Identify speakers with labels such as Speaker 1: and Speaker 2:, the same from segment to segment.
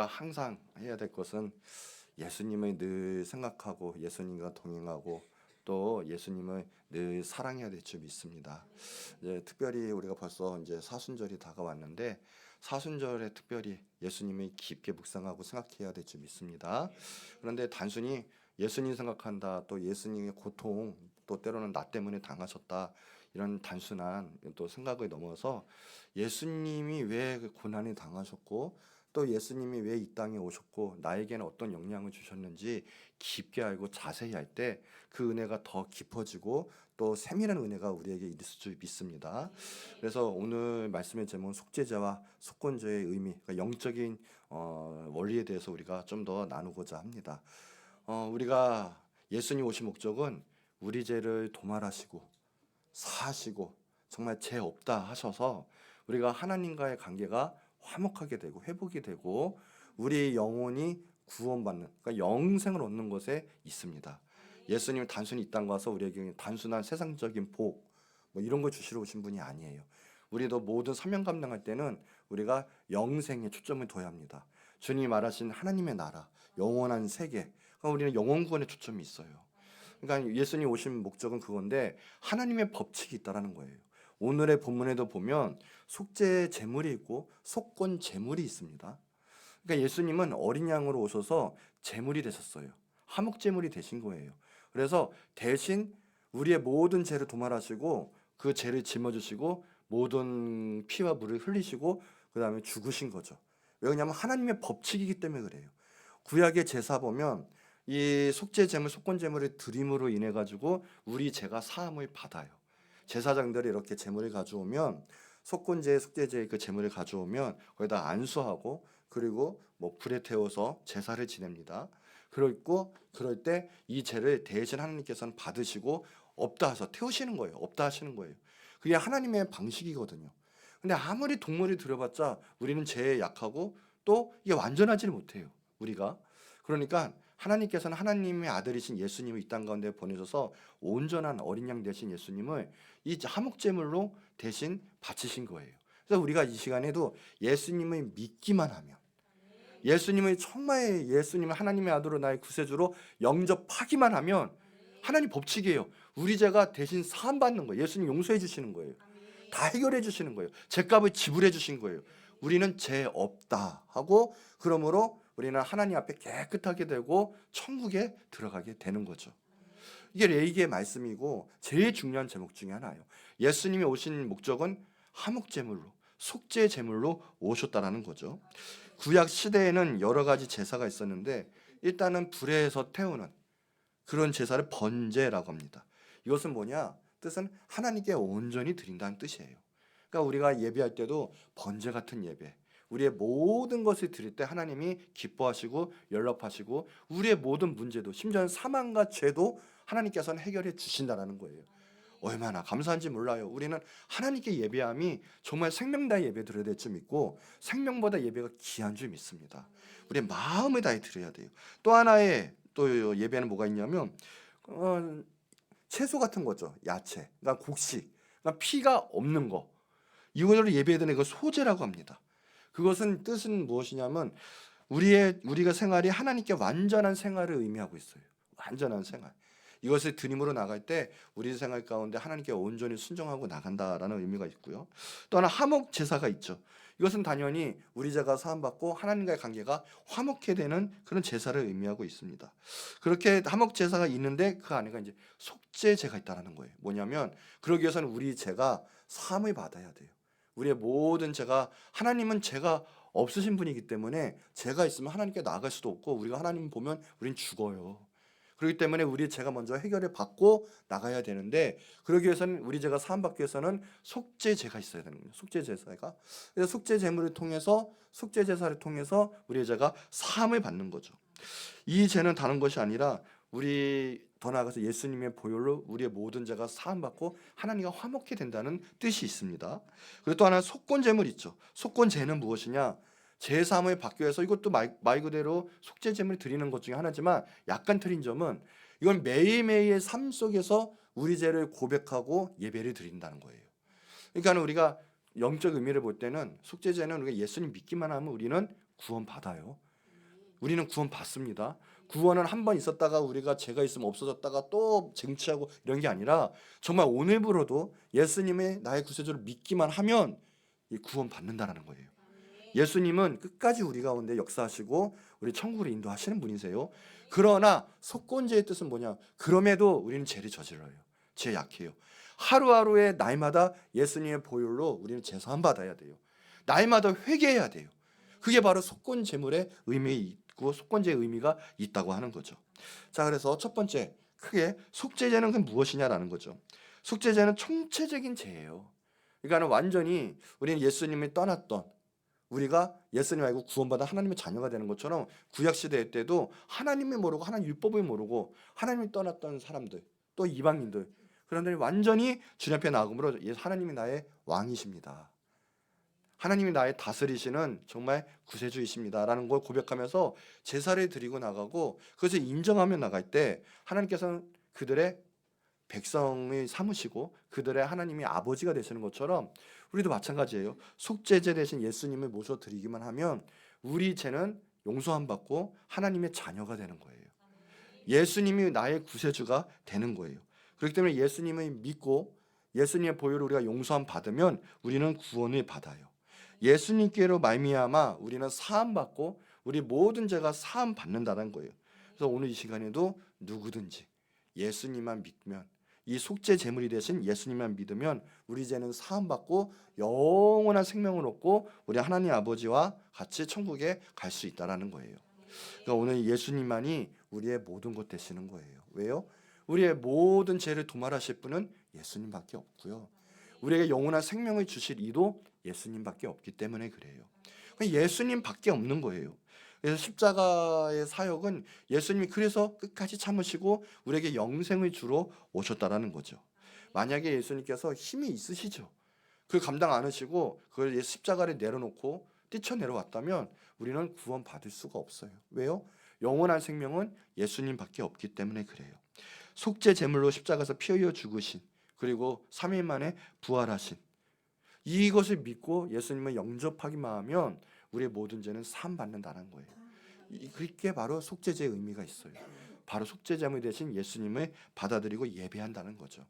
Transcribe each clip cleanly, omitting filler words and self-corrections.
Speaker 1: 우리가 항상 해야 될 것은 예수님을 늘 생각하고 예수님과 동행하고 또 예수님을 늘 사랑해야 될 줄 믿습니다. 이제 특별히 우리가 벌써 이제 사순절이 다가왔는데 사순절에 특별히 예수님을 깊게 묵상하고 생각해야 될 줄 믿습니다. 그런데 단순히 예수님 생각한다, 또 예수님의 고통, 또 때로는 나 때문에 당하셨다, 이런 단순한 또 생각을 넘어서 예수님이 왜 그 고난을 당하셨고 또 예수님이 왜 이 땅에 오셨고 나에게는 어떤 영향을 주셨는지 깊게 알고 자세히 할 때 그 은혜가 더 깊어지고 또 세밀한 은혜가 우리에게 있을 줄 믿습니다. 그래서 오늘 말씀의 제목은 속죄제와 속건제의 의미, 그러니까 영적인 원리에 대해서 우리가 좀 더 나누고자 합니다. 우리가 예수님 오신 목적은 우리 죄를 도말하시고 사하시고 정말 죄 없다 하셔서 우리가 하나님과의 관계가 화목하게 되고 회복이 되고 우리 영혼이 구원받는, 그러니까 영생을 얻는 것에 있습니다. 예수님은 단순히 이 땅 와서 우리에게 단순한 세상적인 복 뭐 이런 걸 주시러 오신 분이 아니에요. 우리도 모든 사명 감당할 때는 우리가 영생에 초점을 둬야 합니다. 주님이 말하신 하나님의 나라, 영원한 세계, 그러니까 우리는 영원 구원에 초점이 있어요. 그러니까 예수님 오신 목적은 그건데 하나님의 법칙이 있다라는 거예요. 오늘의 본문에도 보면 속죄 제물이 있고 속건 제물이 있습니다. 그러니까 예수님은 어린 양으로 오셔서 제물이 되셨어요. 화목 제물이 되신 거예요. 그래서 대신 우리의 모든 죄를 도말하시고 그 죄를 짊어지시고 모든 피와 물을 흘리시고 그 다음에 죽으신 거죠. 왜냐하면 하나님의 법칙이기 때문에 그래요. 구약의 제사 보면 이 속죄 제물, 속건 제물을 드림으로 인해 가지고 우리 죄가 사함을 받아요. 제사장들이 이렇게 제물을 가져오면 속건제, 속죄제의 그 제물을 가져오면 거기다 안수하고 그리고 뭐 불에 태워서 제사를 지냅니다. 그리고 그럴 때 이 죄를 대신 하나님께서는 받으시고 없다 해서 태우시는 거예요. 없다 하시는 거예요. 그게 하나님의 방식이거든요. 근데 아무리 동물이 들여봤자 우리는 죄에 약하고 또 이게 완전하지를 못해요. 우리가. 그러니까 하나님께서는 하나님의 아들이신 예수님을 이 땅 가운데 보내셔서 온전한 어린 양 되신 예수님을 이 화목제물로 대신 바치신 거예요. 그래서 우리가 이 시간에도 예수님을 믿기만 하면, 예수님을 정말 예수님을 하나님의 아들로 나의 구세주로 영접하기만 하면 하나님 법칙이에요. 우리 죄가 대신 사함 받는 거예요. 예수님 용서해 주시는 거예요. 다 해결해 주시는 거예요. 죄값을 지불해 주신 거예요. 우리는 죄 없다 하고 그러므로 우리는 하나님 앞에 깨끗하게 되고 천국에 들어가게 되는 거죠. 이게 레위기의 말씀이고 제일 중요한 제목 중에 하나예요. 예수님이 오신 목적은 화목제물로, 속죄제물로 오셨다라는 거죠. 구약 시대에는 여러 가지 제사가 있었는데 일단은 불에서 태우는 그런 제사를 번제라고 합니다. 이것은 뭐냐? 뜻은 하나님께 온전히 드린다는 뜻이에요. 그러니까 우리가 예배할 때도 번제 같은 예배, 우리의 모든 것을 드릴 때 하나님이 기뻐하시고 연락하시고 우리의 모든 문제도 심지어 사망과 죄도 하나님께서는 해결해 주신다라는 거예요. 얼마나 감사한지 몰라요. 우리는 하나님께 예배함이 정말 생명 다해 예배 드려야 될 줄 믿고 생명보다 예배가 귀한 줄 믿습니다. 우리의 마음을 다해 드려야 돼요. 또 하나의 또 예배는 뭐가 있냐면 채소 같은 거죠. 야채, 그러니까 곡식, 그러니까 피가 없는 거. 이거를 예배에 드리는 그 소제라고 합니다. 그것은 뜻은 무엇이냐면 우리가 생활이 하나님께 완전한 생활을 의미하고 있어요. 완전한 생활. 이것을 드림으로 나갈 때 우리 생활 가운데 하나님께 온전히 순종하고 나간다라는 의미가 있고요. 또 하나 화목 제사가 있죠. 이것은 당연히 우리 죄가 사함받고 하나님과의 관계가 화목해 되는 그런 제사를 의미하고 있습니다. 그렇게 화목 제사가 있는데 그 안에가 이제 속죄제가 있다라는 거예요. 뭐냐면 그러기 위해서는 우리 죄가 사함을 받아야 돼요. 우리의 모든 죄가, 하나님은 죄가 없으신 분이기 때문에 죄가 있으면 하나님께 나아갈 수도 없고 우리가 하나님 보면 우린 죽어요. 그렇기 때문에 우리 죄가 먼저 해결을 받고 나가야 되는데 그러기 위해서는 우리 죄가 사함받기 위해서는 속죄제가 있어야 되는 거예요. 속죄제사가. 그래서 속죄제물을 통해서 속죄제사를 통해서 우리의 죄가 사함을 받는 거죠. 이 죄는 다른 것이 아니라 우리 더 나아가서 예수님의 보혈로 우리의 모든 죄가 사함받고 하나님과 화목해 된다는 뜻이 있습니다. 그리고 또 하나 속건제물 있죠. 속건제는 무엇이냐? 제사함을 받기 위해서 이것도 말 그대로 속죄제물 드리는 것 중에 하나지만 약간 틀린 점은 이건 매일매일의 삶 속에서 우리 죄를 고백하고 예배를 드린다는 거예요. 그러니까 우리가 영적 의미를 볼 때는 속죄제는 우리가 예수님 믿기만 하면 우리는 구원받아요. 우리는 구원 받습니다. 구원은 한 번 있었다가 우리가 죄가 있으면 없어졌다가 또 쟁취하고 이런 게 아니라 정말 오늘부로도 예수님의 나의 구세주를 믿기만 하면 이 구원 받는다라는 거예요. 예수님은 끝까지 우리 가운데 역사하시고 우리 천국으로 인도하시는 분이세요. 그러나 속건제의 뜻은 뭐냐? 그럼에도 우리는 죄를 저질러요. 죄 약해요. 하루하루의 날마다 예수님의 보혈로 우리는 제사함 받아야 돼요. 날마다 회개해야 돼요. 그게 바로 속건 제물의 의미 있고 속건제의 의미가 있다고 하는 거죠. 자, 그래서 첫 번째 크게 속죄제는 그 무엇이냐라는 거죠. 속죄제는 총체적인 죄예요. 그러니까 완전히 우리는 예수님이 떠났던 우리가 예수님 알고 구원받아 하나님의 자녀가 되는 것처럼 구약시대 때도 하나님을 모르고 하나님 율법을 모르고 하나님을 떠났던 사람들 또 이방인들 그런 분들이 완전히 주님 앞에 나아감으로 하나님이 나의 왕이십니다. 하나님이 나의 다스리시는 정말 구세주이십니다 라는 걸 고백하면서 제사를 드리고 나가고 그것을 인정하며 나갈 때 하나님께서는 그들의 백성을 삼으시고 그들의 하나님이 아버지가 되시는 것처럼 우리도 마찬가지예요. 속죄제 대신 예수님을 모셔 드리기만 하면 우리 죄는 용서함 받고 하나님의 자녀가 되는 거예요. 예수님이 나의 구세주가 되는 거예요. 그렇기 때문에 예수님을 믿고 예수님의 보혈을 우리가 용서함 받으면 우리는 구원을 받아요. 예수님께로 말미암아 우리는 사함 받고 우리 모든 죄가 사함 받는다는 거예요. 그래서 오늘 이 시간에도 누구든지 예수님만 믿으면 이 속죄 제물이 되신 예수님만 믿으면 우리 죄는 사함 받고 영원한 생명을 얻고 우리 하나님 아버지와 같이 천국에 갈 수 있다라는 거예요. 그러니까 오늘 예수님만이 우리의 모든 것 되시는 거예요. 왜요? 우리의 모든 죄를 도말하실 분은 예수님밖에 없고요. 우리에게 영원한 생명을 주실 이도 예수님밖에 없기 때문에 그래요. 예수님밖에 없는 거예요. 그래서 십자가의 사역은 예수님이 그래서 끝까지 참으시고 우리에게 영생을 주러 오셨다라는 거죠. 만약에 예수님께서 힘이 있으시죠. 그 감당 안 하시고 그걸 십자가를 내려놓고 뛰쳐내려왔다면 우리는 구원 받을 수가 없어요. 왜요? 영원한 생명은 예수님밖에 없기 때문에 그래요. 속죄 제물로 십자가에서 피 흘려 죽으신 그리고 3일 만에 부활하신 이것을 믿고 예수님을 영접하기만 하면 우리의 모든 죄는 사함 받는다는 거예요. 그게 바로 속죄제의 의미가 있어요. 바로 속죄제물 대신 예수님을 받아들이고 예배한다는 거죠.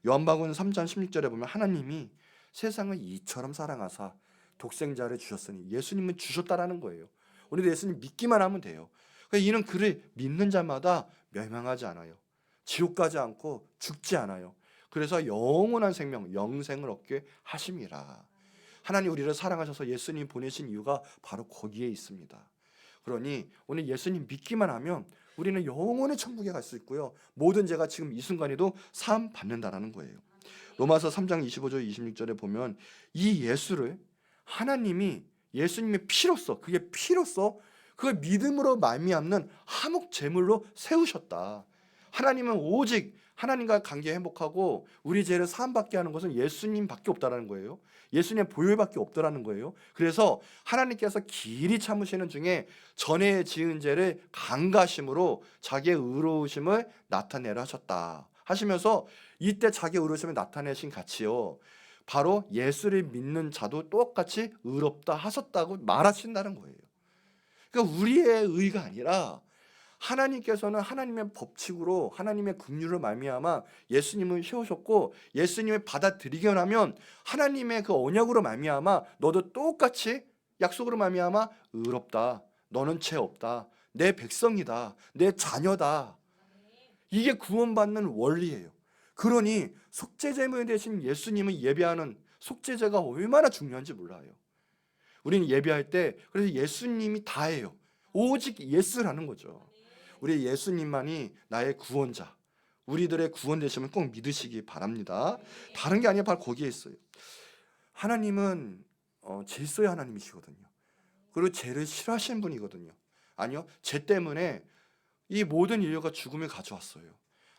Speaker 1: 요한복음 3장 16절에 보면 하나님이 세상을 이처럼 사랑하사 독생자를 주셨으니 예수님은 주셨다라는 거예요. 우리도 예수님 믿기만 하면 돼요. 그러니까 이는 그를 믿는 자마다 멸망하지 않아요. 지옥 가지 않고 죽지 않아요. 그래서 영원한 생명, 영생을 얻게 하심이라. 하나님 우리를 사랑하셔서 예수님 보내신 이유가 바로 거기에 있습니다. 그러니 오늘 예수님 믿기만 하면 우리는 영원의 천국에 갈 수 있고요. 모든 죄가 지금 이 순간에도 사함 받는다라는 거예요. 로마서 3장 25절 26절에 보면 이 예수를 하나님이 예수님의 피로써 그게 피로써 그걸 믿음으로 말미암는 화목 제물로 세우셨다. 하나님은 오직 하나님과 관계 행복하고 우리 죄를 사함받게 하는 것은 예수님밖에 없다라는 거예요. 예수님의 보혈밖에 없더라는 거예요. 그래서 하나님께서 길이 참으시는 중에 전에 지은 죄를 강가심으로 자기의 의로우심을 나타내려 하셨다 하시면서 이때 자기의 의로우심을 나타내신 가치요 바로 예수를 믿는 자도 똑같이 의롭다 하셨다고 말하신다는 거예요. 그러니까 우리의 의가 아니라 하나님께서는 하나님의 법칙으로 하나님의 긍휼을 말미암아 예수님을 세우셨고 예수님을 받아들이기만 하면 하나님의 그 언약으로 말미암아 너도 똑같이 약속으로 말미암아 의롭다. 너는 죄 없다. 내 백성이다. 내 자녀다. 이게 구원받는 원리예요. 그러니 속죄제물 대신 예수님을 예배하는 속죄제가 얼마나 중요한지 몰라요. 우리는 예배할 때 그래서 예수님이 다예요. 오직 예수라는 거죠. 우리 예수님만이 나의 구원자, 우리들의 구원 되심을 꼭 믿으시기 바랍니다. 다른 게 아니라 바로 거기에 있어요. 하나님은 질서의 하나님이시거든요. 그리고 죄를 싫어하시는 분이거든요. 아니요, 죄 때문에 이 모든 인류가 죽음을 가져왔어요.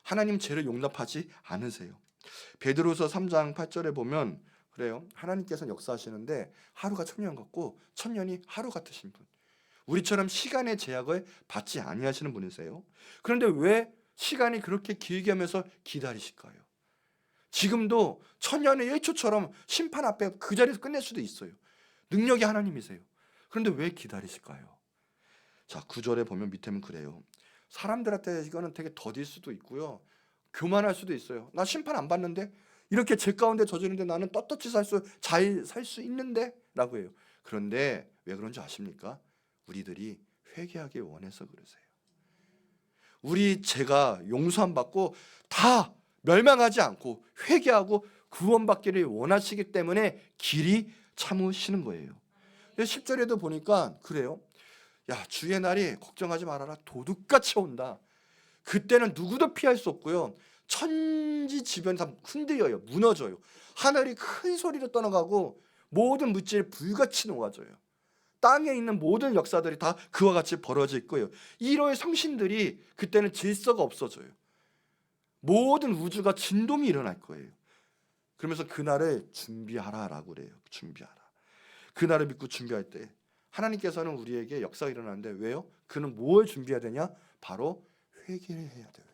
Speaker 1: 하나님 죄를 용납하지 않으세요. 베드로서 3장 8절에 보면 그래요. 하나님께서는 역사하시는데 하루가 천년 같고 천년이 하루 같으신 분. 우리처럼 시간의 제약을 받지 아니하시는 분이세요. 그런데 왜 시간이 그렇게 길게 하면서 기다리실까요? 지금도 천년의 1초처럼 심판 앞에 그 자리에서 끝낼 수도 있어요. 능력이 하나님이세요. 그런데 왜 기다리실까요? 자, 9절에 보면 밑에는 그래요. 사람들한테 이거는 되게 더딜 수도 있고요, 교만할 수도 있어요. 나 심판 안 받는데, 이렇게 죄 가운데 저지르는데 나는 떳떳이 잘 살 수 있는데 라고 해요. 그런데 왜 그런지 아십니까? 우리들이 회개하길 원해서 그러세요. 우리 죄가 용서 안 받고 다 멸망하지 않고 회개하고 구원받기를 원하시기 때문에 길이 참으시는 거예요. 10절에도 보니까 그래요. 야, 주의 날이 걱정하지 말아라. 도둑같이 온다. 그때는 누구도 피할 수 없고요, 천지지변 다 흔들려요. 무너져요. 하늘이 큰 소리로 떠나가고 모든 물질이 불같이 녹아져요. 땅에 있는 모든 역사들이 다 그와 같이 벌어질 거예요. 이로의 성신들이 그때는 질서가 없어져요. 모든 우주가 진동이 일어날 거예요. 그러면서 그날을 준비하라라고 그래요. 준비하라. 그날을 믿고 준비할 때 하나님께서는 우리에게 역사가 일어나는데, 왜요? 그는 뭘 준비해야 되냐? 바로 회개를 해야 돼요.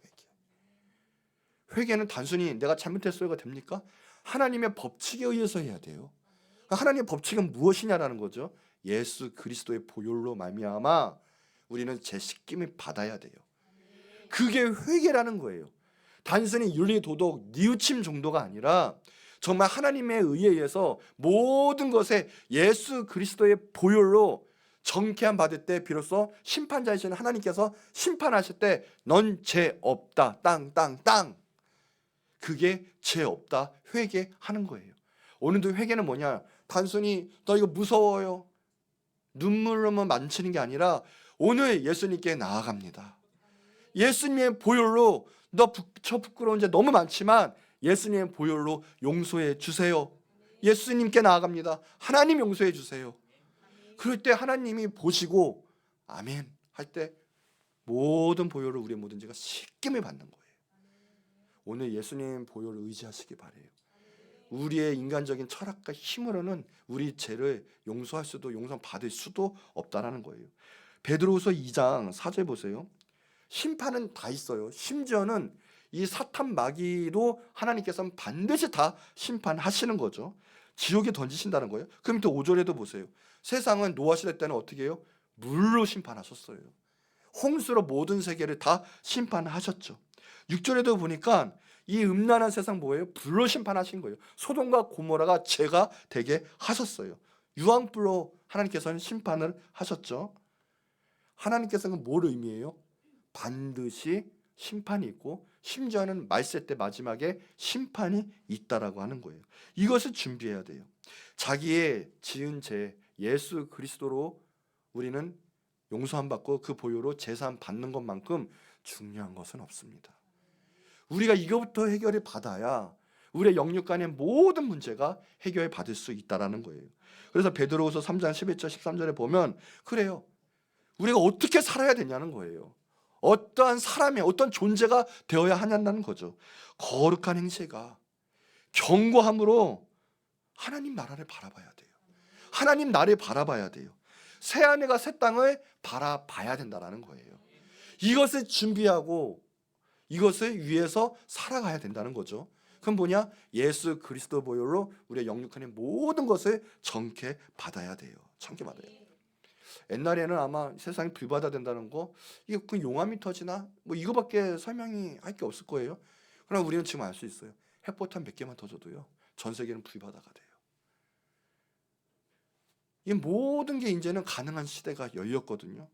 Speaker 1: 회개는 단순히 내가 잘못했어요가 됩니까? 하나님의 법칙에 의해서 해야 돼요. 하나님의 법칙은 무엇이냐라는 거죠. 예수 그리스도의 보혈로 말미암아 우리는 제 씻김을 받아야 돼요. 그게 회개라는 거예요. 단순히 윤리 도덕 뉘우침 정도가 아니라 정말 하나님의 의해서 모든 것에 예수 그리스도의 보혈로 정케함 받을 때 비로소 심판자이신 하나님께서 심판하실 때 넌 죄 없다 땅땅땅, 그게 죄 없다 회개하는 거예요. 오늘도 회개는 뭐냐? 단순히 너 이거 무서워요 눈물로만 만지는 게 아니라 오늘 예수님께 나아갑니다. 예수님의 보혈로 저 부끄러운 죄 너무 많지만 예수님의 보혈로 용서해 주세요. 예수님께 나아갑니다. 하나님 용서해 주세요. 그럴 때 하나님이 보시고 아멘 할 때 모든 보혈을 우리의 모든 죄가 씻김을 받는 거예요. 오늘 예수님 보혈을 의지하시기 바래요. 우리의 인간적인 철학과 힘으로는 우리 죄를 용서할 수도 용서받을 수도 없다라는 거예요. 베드로후서 2장 4절 보세요. 심판은 다 있어요. 심지어는 이 사탄 마귀도 하나님께서는 반드시 다 심판하시는 거죠. 지옥에 던지신다는 거예요. 그럼 또 5절에도 보세요. 세상은 노아 시대 때는 어떻게 해요? 물로 심판하셨어요. 홍수로 모든 세계를 다 심판하셨죠. 6절에도 보니까 이 음란한 세상 뭐예요? 불로 심판하신 거예요. 소돔과 고모라가 죄가 되게 하셨어요. 유황불로 하나님께서는 심판을 하셨죠. 하나님께서는 뭘 의미해요? 반드시 심판이 있고 심지어는 말세 때 마지막에 심판이 있다라고 하는 거예요. 이것을 준비해야 돼요. 자기의 지은 죄 예수 그리스도로 우리는 용서함 받고 그 보혈로 제사함 받는 것만큼 중요한 것은 없습니다. 우리가 이거부터 해결을 받아야 우리의 영육 간의 모든 문제가 해결을 받을 수 있다라는 거예요. 그래서 베드로후서 3장 11절 13절에 보면 그래요. 우리가 어떻게 살아야 되냐는 거예요. 어떠한 사람이 어떤 존재가 되어야 하냐는 거죠. 거룩한 행실과 견고함으로 하나님 나라를 바라봐야 돼요. 하나님 나를 바라봐야 돼요. 새하늘과 새 땅을 바라봐야 된다는 거예요. 이것을 준비하고 이것을 위해서 살아가야 된다는 거죠. 그럼 뭐냐? 예수 그리스도 보혈로 우리의 영육간의 모든 것을 정케 받아야 돼요. 정케 받아야 돼요. 옛날에는 아마 세상이 불바다 된다는 거 이게 그 용암이 터지나 뭐 이거밖에 설명이 할 게 없을 거예요. 그러나 우리는 지금 알 수 있어요. 핵포탄 몇 개만 터져도요 전 세계는 불바다가 돼요. 이 모든 게 이제는 가능한 시대가 열렸거든요.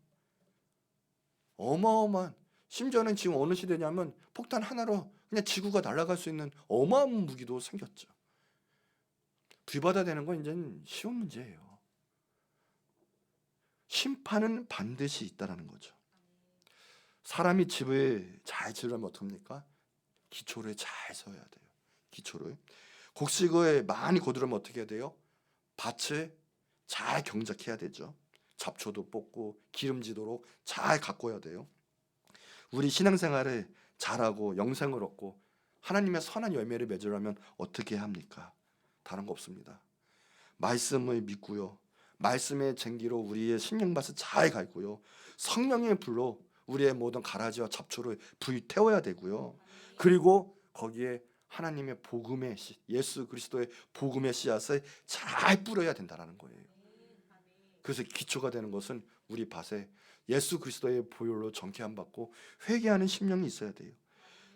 Speaker 1: 어마어마한, 심지어는 지금 어느 시대냐면 폭탄 하나로 그냥 지구가 날아갈 수 있는 어마어마한 무기도 생겼죠. 불바다 되는 건 이제는 쉬운 문제예요. 심판은 반드시 있다라는 거죠. 사람이 집을 잘 지으려면 어떡합니까? 기초를 잘 세워야 돼요. 기초를. 곡식을 많이 거두려면 어떻게 해야 돼요? 밭을 잘 경작해야 되죠. 잡초도 뽑고 기름지도록 잘 가꿔야 돼요. 우리 신앙생활을 잘하고 영생을 얻고 하나님의 선한 열매를 맺으려면 어떻게 합니까? 다른 거 없습니다. 말씀을 믿고요. 말씀의 쟁기로 우리의 심령밭을 잘 갈고요. 성령의 불로 우리의 모든 가라지와 잡초를 불태워야 되고요. 그리고 거기에 하나님의 복음의 예수 그리스도의 복음의 씨앗을 잘 뿌려야 된다는 거예요. 그래서 기초가 되는 것은 우리 밭에 예수 그리스도의 보혈로 정케함 받고 회개하는 심령이 있어야 돼요.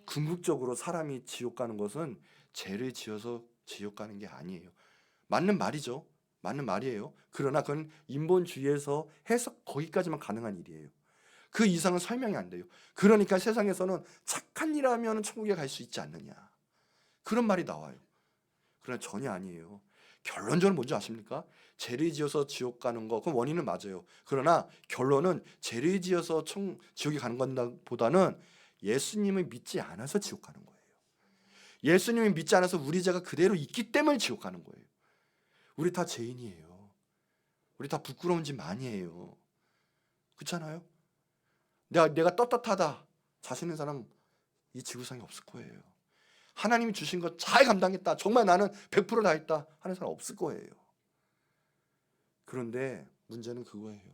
Speaker 1: 궁극적으로 사람이 지옥 가는 것은 죄를 지어서 지옥 가는 게 아니에요. 맞는 말이죠. 맞는 말이에요. 그러나 그건 인본주의에서 해서 거기까지만 가능한 일이에요. 그 이상은 설명이 안 돼요. 그러니까 세상에서는 착한 일 하면 천국에 갈 수 있지 않느냐, 그런 말이 나와요. 그러나 전혀 아니에요. 결론적으로 뭔지 아십니까? 죄를 지어서 지옥 가는 거, 그 원인은 맞아요. 그러나 결론은 죄를 지어서 지옥에 가는 것보다는 예수님을 믿지 않아서 지옥 가는 거예요. 예수님을 믿지 않아서 우리 죄가 그대로 있기 때문에 지옥 가는 거예요. 우리 다 죄인이에요. 우리 다 부끄러운 짓 많이 해요. 그렇잖아요? 내가 떳떳하다 자신있는 사람 이 지구상에 없을 거예요. 하나님이 주신 것 잘 감당했다, 정말 나는 100%다 했다 하는 사람 없을 거예요. 그런데 문제는 그거예요.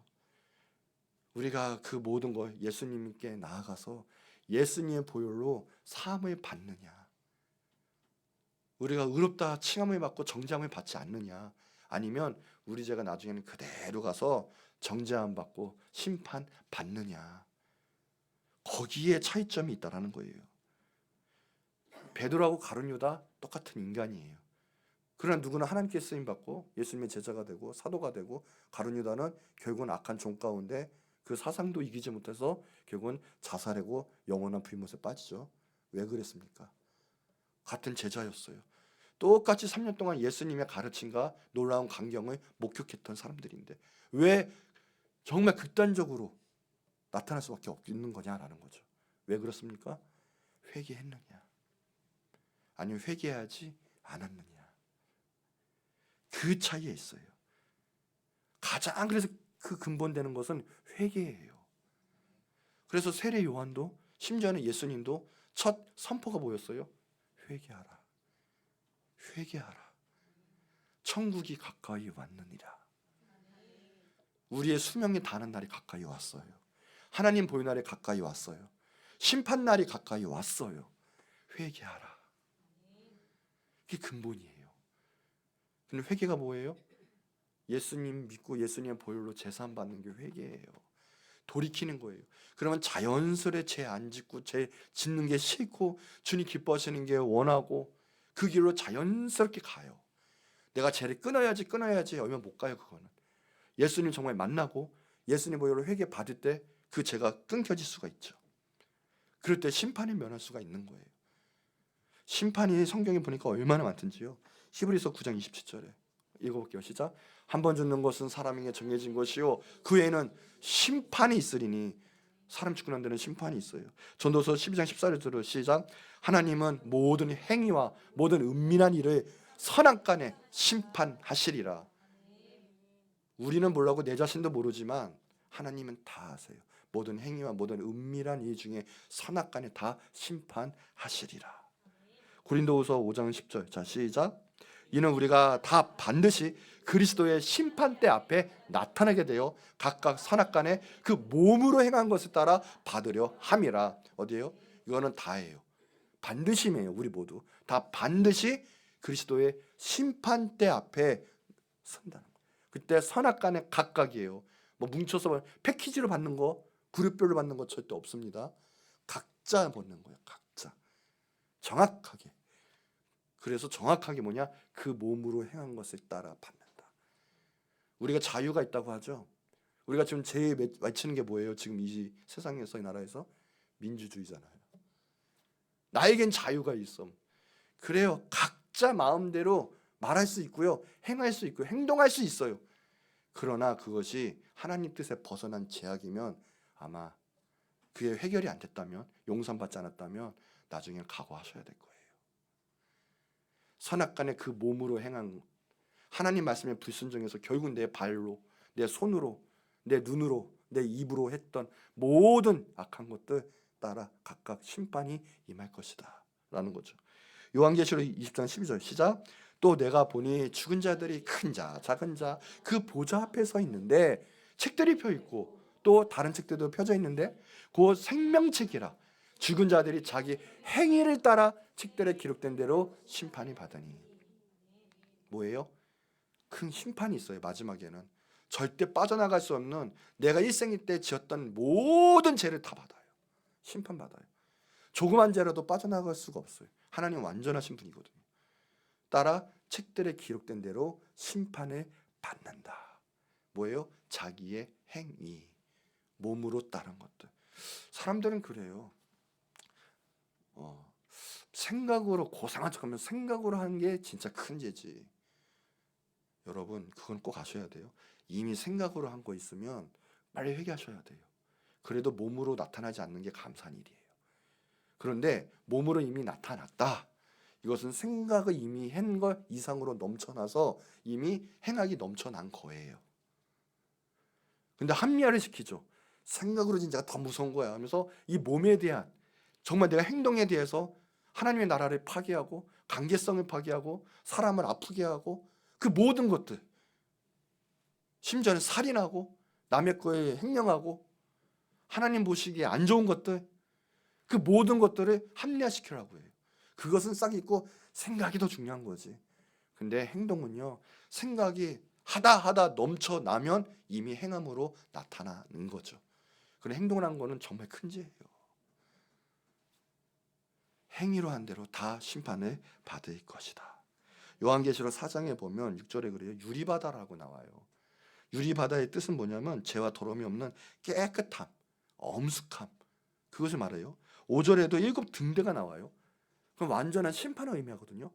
Speaker 1: 우리가 그 모든 걸 예수님께 나아가서 예수님의 보혈로 사함을 받느냐, 우리가 의롭다 칭함을 받고 정죄함을 받지 않느냐, 아니면 우리 죄가 나중에는 그대로 가서 정죄함 받고 심판 받느냐, 거기에 차이점이 있다라는 거예요. 베드로하고 가룟 유다 똑같은 인간이에요. 그러나 누구는 하나님께 쓰임 받고 예수님의 제자가 되고 사도가 되고, 가룟 유다는 결국은 악한 종 가운데 그 사상도 이기지 못해서 결국은 자살하고 영원한 불못에 빠지죠. 왜 그랬습니까? 같은 제자였어요. 똑같이 3년 동안 예수님의 가르침과 놀라운 광경을 목격했던 사람들인데 왜 정말 극단적으로 나타날 수밖에 없는 거냐라는 거죠. 왜 그렇습니까? 회개했느냐, 아니면 회개하지 않았느냐, 그 차이에 있어요. 가장 그래서 그 근본되는 것은 회개예요. 그래서 세례 요한도, 심지어는 예수님도 첫 선포가 뭐였어요? 회개하라, 회개하라, 천국이 가까이 왔느니라. 우리의 수명이 다는 날이 가까이 왔어요. 하나님 보는 날이 가까이 왔어요. 심판 날이 가까이 왔어요. 회개하라. 그게 근본이에요. 근데 회개가 뭐예요? 예수님 믿고 예수님의 보혈로 제사함 받는 게 회개예요. 돌이키는 거예요. 그러면 자연스레 죄 안 짓고 죄 짓는 게 싫고 주님 기뻐하시는 게 원하고 그 길로 자연스럽게 가요. 내가 죄를 끊어야지 얼마 못 가요. 그거는 예수님 정말 만나고 예수님 보혈로 회개 받을 때 그 죄가 끊겨질 수가 있죠. 그럴 때 심판을 면할 수가 있는 거예요. 심판이 성경에 보니까 얼마나 많든지요. 히브리서 9장 27절에 읽어볼게요. 시작. 한 번 죽는 것은 사람에게 정해진 것이요 그 외에는 심판이 있으리니, 사람 죽고 난 데는 심판이 있어요. 전도서 12장 14절로 시작. 하나님은 모든 행위와 모든 은밀한 일을 선악간에 심판하시리라. 우리는 몰라고 내 자신도 모르지만 하나님은 다 아세요. 모든 행위와 모든 은밀한 일 중에 선악간에 다 심판하시리라. 고린도후서 5장 10절. 자, 시작. 이는 우리가 다 반드시 그리스도의 심판대 앞에 나타나게 되어 각각 선악간에 그 몸으로 행한 것을 따라 받으려 함이라. 어디예요? 이거는 다예요. 반드시네요. 우리 모두 다 반드시 그리스도의 심판대 앞에 선다는 거예요. 그때 선악간에 각각이에요. 뭐 뭉쳐서 패키지로 받는 거, 그룹별로 받는 거 절대 없습니다. 각자 받는 거예요. 각자 정확하게. 그래서 정확하게 뭐냐? 그 몸으로 행한 것을 따라 받는다. 우리가 자유가 있다고 하죠. 우리가 지금 제일 외치는 게 뭐예요? 지금 이 세상에서, 이 나라에서 민주주의잖아요. 나에겐 자유가 있어. 그래요. 각자 마음대로 말할 수 있고요, 행할 수 있고 행동할 수 있어요. 그러나 그것이 하나님 뜻에 벗어난 제약이면, 아마 그게 해결이 안 됐다면, 용서받지 않았다면 나중에 각오하셔야 될 거예요. 선악간에 그 몸으로 행한 하나님 말씀에 불순종해서 결국 내 발로, 내 손으로, 내 눈으로, 내 입으로 했던 모든 악한 것들 따라 각각 심판이 임할 것이다 라는 거죠. 요한계시록 20장 12절 시작. 또 내가 보니 죽은 자들이 큰 자 작은 자 그 보좌 앞에 서 있는데 책들이 펴 있고 또 다른 책들도 펴져 있는데 그 생명책이라 죽은 자들이 자기 행위를 따라 책들에 기록된 대로 심판이 받으니. 뭐예요? 큰 심판이 있어요. 마지막에는 절대 빠져나갈 수 없는 내가 일생 때 지었던 모든 죄를 다 받아요. 심판받아요. 조그만 죄라도 빠져나갈 수가 없어요. 하나님 완전하신 분이거든요. 따라 책들에 기록된 대로 심판을 받는다. 뭐예요? 자기의 행위, 몸으로 따른 것들. 사람들은 그래요. 생각으로 고상한 척하면 생각으로 하는 게 진짜 큰 죄지. 여러분 그건 꼭 아셔야 돼요. 이미 생각으로 한 거 있으면 빨리 회개하셔야 돼요. 그래도 몸으로 나타나지 않는 게 감사한 일이에요. 그런데 몸으로 이미 나타났다. 이것은 생각을 이미 한 것 이상으로 넘쳐나서 이미 행악이 넘쳐난 거예요. 근데 합리화를 시키죠. 생각으로 진짜 더 무서운 거야 하면서 이 몸에 대한 정말 내가 행동에 대해서 하나님의 나라를 파괴하고 관계성을 파괴하고 사람을 아프게 하고 그 모든 것들, 심지어는 살인하고 남의 거에 횡령하고 하나님 보시기에 안 좋은 것들, 그 모든 것들을 합리화시키라고 해요. 그것은 싹 있고 생각이 더 중요한 거지. 근데 행동은요, 생각이 하다 넘쳐나면 이미 행함으로 나타나는 거죠. 그런 행동을 한 거는 정말 큰 죄예요. 행위로 한 대로 다 심판을 받을 것이다. 요한계시록 4장에 보면 6절에 그래요. 유리바다라고 나와요. 유리바다의 뜻은 뭐냐면 죄와 더러움이 없는 깨끗함, 엄숙함, 그것을 말해요. 5절에도 7 등대가 나와요. 그럼 완전한 심판을 의미하거든요.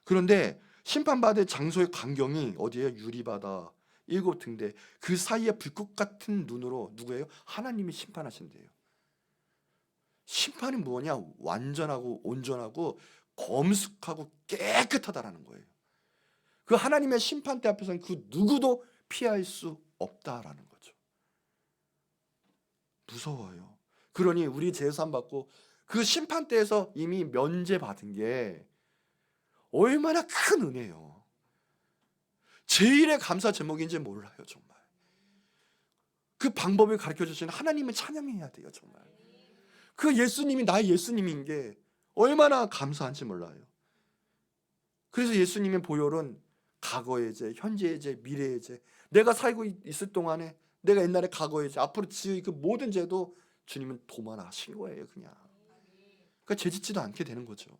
Speaker 1: 그런데 심판받을 장소의 광경이 어디예요? 유리바다, 7 등대, 그 사이에 불꽃 같은 눈으로 누구예요? 하나님이 심판하신대요. 심판이 뭐냐? 완전하고 온전하고 검숙하고 깨끗하다라는 거예요. 그 하나님의 심판대 앞에서는 그 누구도 피할 수 없다라는 거죠. 무서워요. 그러니 우리 제사함 받고 그 심판대에서 이미 면제받은 게 얼마나 큰 은혜예요. 제일의 감사 제목인지 몰라요. 정말 그 방법을 가르쳐 주신 하나님을 찬양해야 돼요. 정말 그 예수님이 나의 예수님인 게 얼마나 감사한지 몰라요. 그래서 예수님의 보혈은 과거의 죄, 현재의 죄, 미래의 죄, 내가 살고 있을 동안에 내가 옛날에 과거의 죄, 앞으로 지을 그 모든 죄도 주님은 도말하신 거예요. 그냥 그러니까 죄짓지도 않게 되는 거죠.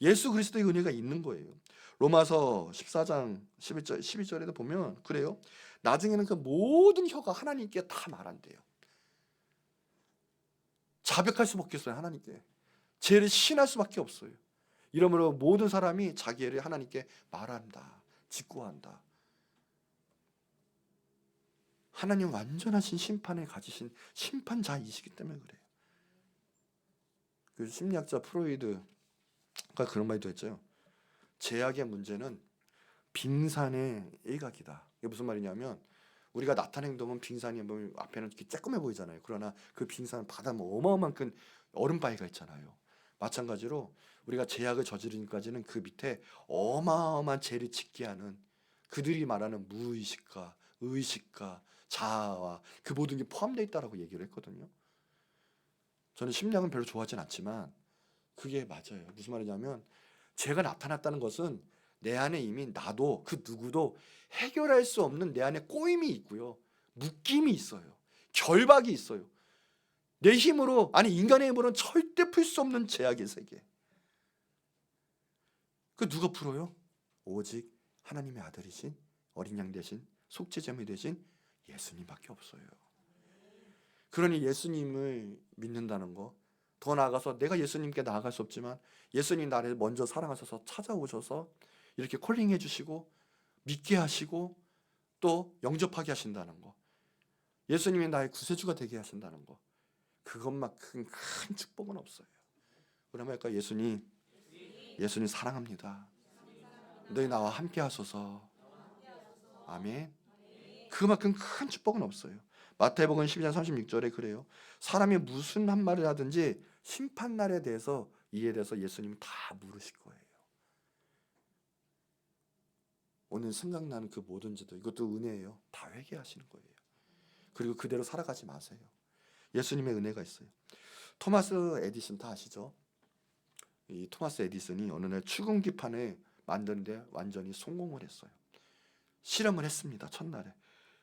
Speaker 1: 예수 그리스도의 은혜가 있는 거예요. 로마서 14장 11절, 12절에도 보면 그래요. 나중에는 그 모든 혀가 하나님께 다 말한대요. 자백할 수밖에 없어요. 하나님께 죄를 신할 수밖에 없어요. 이러므로 모든 사람이 자기 죄를 하나님께 말한다, 직구한다. 하나님 완전하신 심판을 가지신 심판자이시기 때문에 그래요. 그 심리학자 프로이드가 그런 말도 했죠. 죄악의 문제는 빙산의 일각이다. 이게 무슨 말이냐면 우리가 나타낸 행동은 빙산이 뭐 앞에는 이렇게 쬐끔해 보이잖아요. 그러나 그 빙산 바다 뭐 어마어마한 큰 얼음바위가 있잖아요. 마찬가지로 우리가 죄악을 저지르기까지는 그 밑에 어마어마한 죄를 짓게 하는 그들이 말하는 무의식과 의식과 자아와 그 모든 게 포함되어 있다라고 얘기를 했거든요. 저는 심리학은 별로 좋아하진 않지만 그게 맞아요. 무슨 말이냐면 죄가 나타났다는 것은 내 안에 이미 나도 그 누구도 해결할 수 없는 내 안에 꼬임이 있고요. 묶임이 있어요. 결박이 있어요. 내 힘으로, 아니 인간의 힘으로는 절대 풀 수 없는 죄악의 세계. 그 누가 풀어요? 오직 하나님의 아들이신 어린 양 대신 속죄제물이 되신 예수님밖에 없어요. 그러니 예수님을 믿는다는 거, 더 나아가서 내가 예수님께 나아갈 수 없지만 예수님 나를 먼저 사랑하셔서 찾아오셔서 이렇게 콜링해 주시고 믿게 하시고 또 영접하게 하신다는 거, 예수님이 나의 구세주가 되게 하신다는 거, 그것만큼 큰 축복은 없어요. 그러면 할까? 예수님 사랑합니다. 너희 나와 함께 하소서. 아멘. 그만큼 큰 축복은 없어요. 마태복음 12장 36절에 그래요. 사람이 무슨 한 말을 하든지 심판날에 대해서 이에 대해서 예수님은 다 물으실 거예요. 오늘 생각나는 그 모든 죄도 이것도 은혜예요. 다 회개하시는 거예요. 그리고 그대로 살아가지 마세요. 예수님의 은혜가 있어요. 토마스 에디슨 다 아시죠? 이 토마스 에디슨이 어느 날 추궁기판을 만드는데 완전히 성공을 했어요. 실험을 했습니다. 첫날에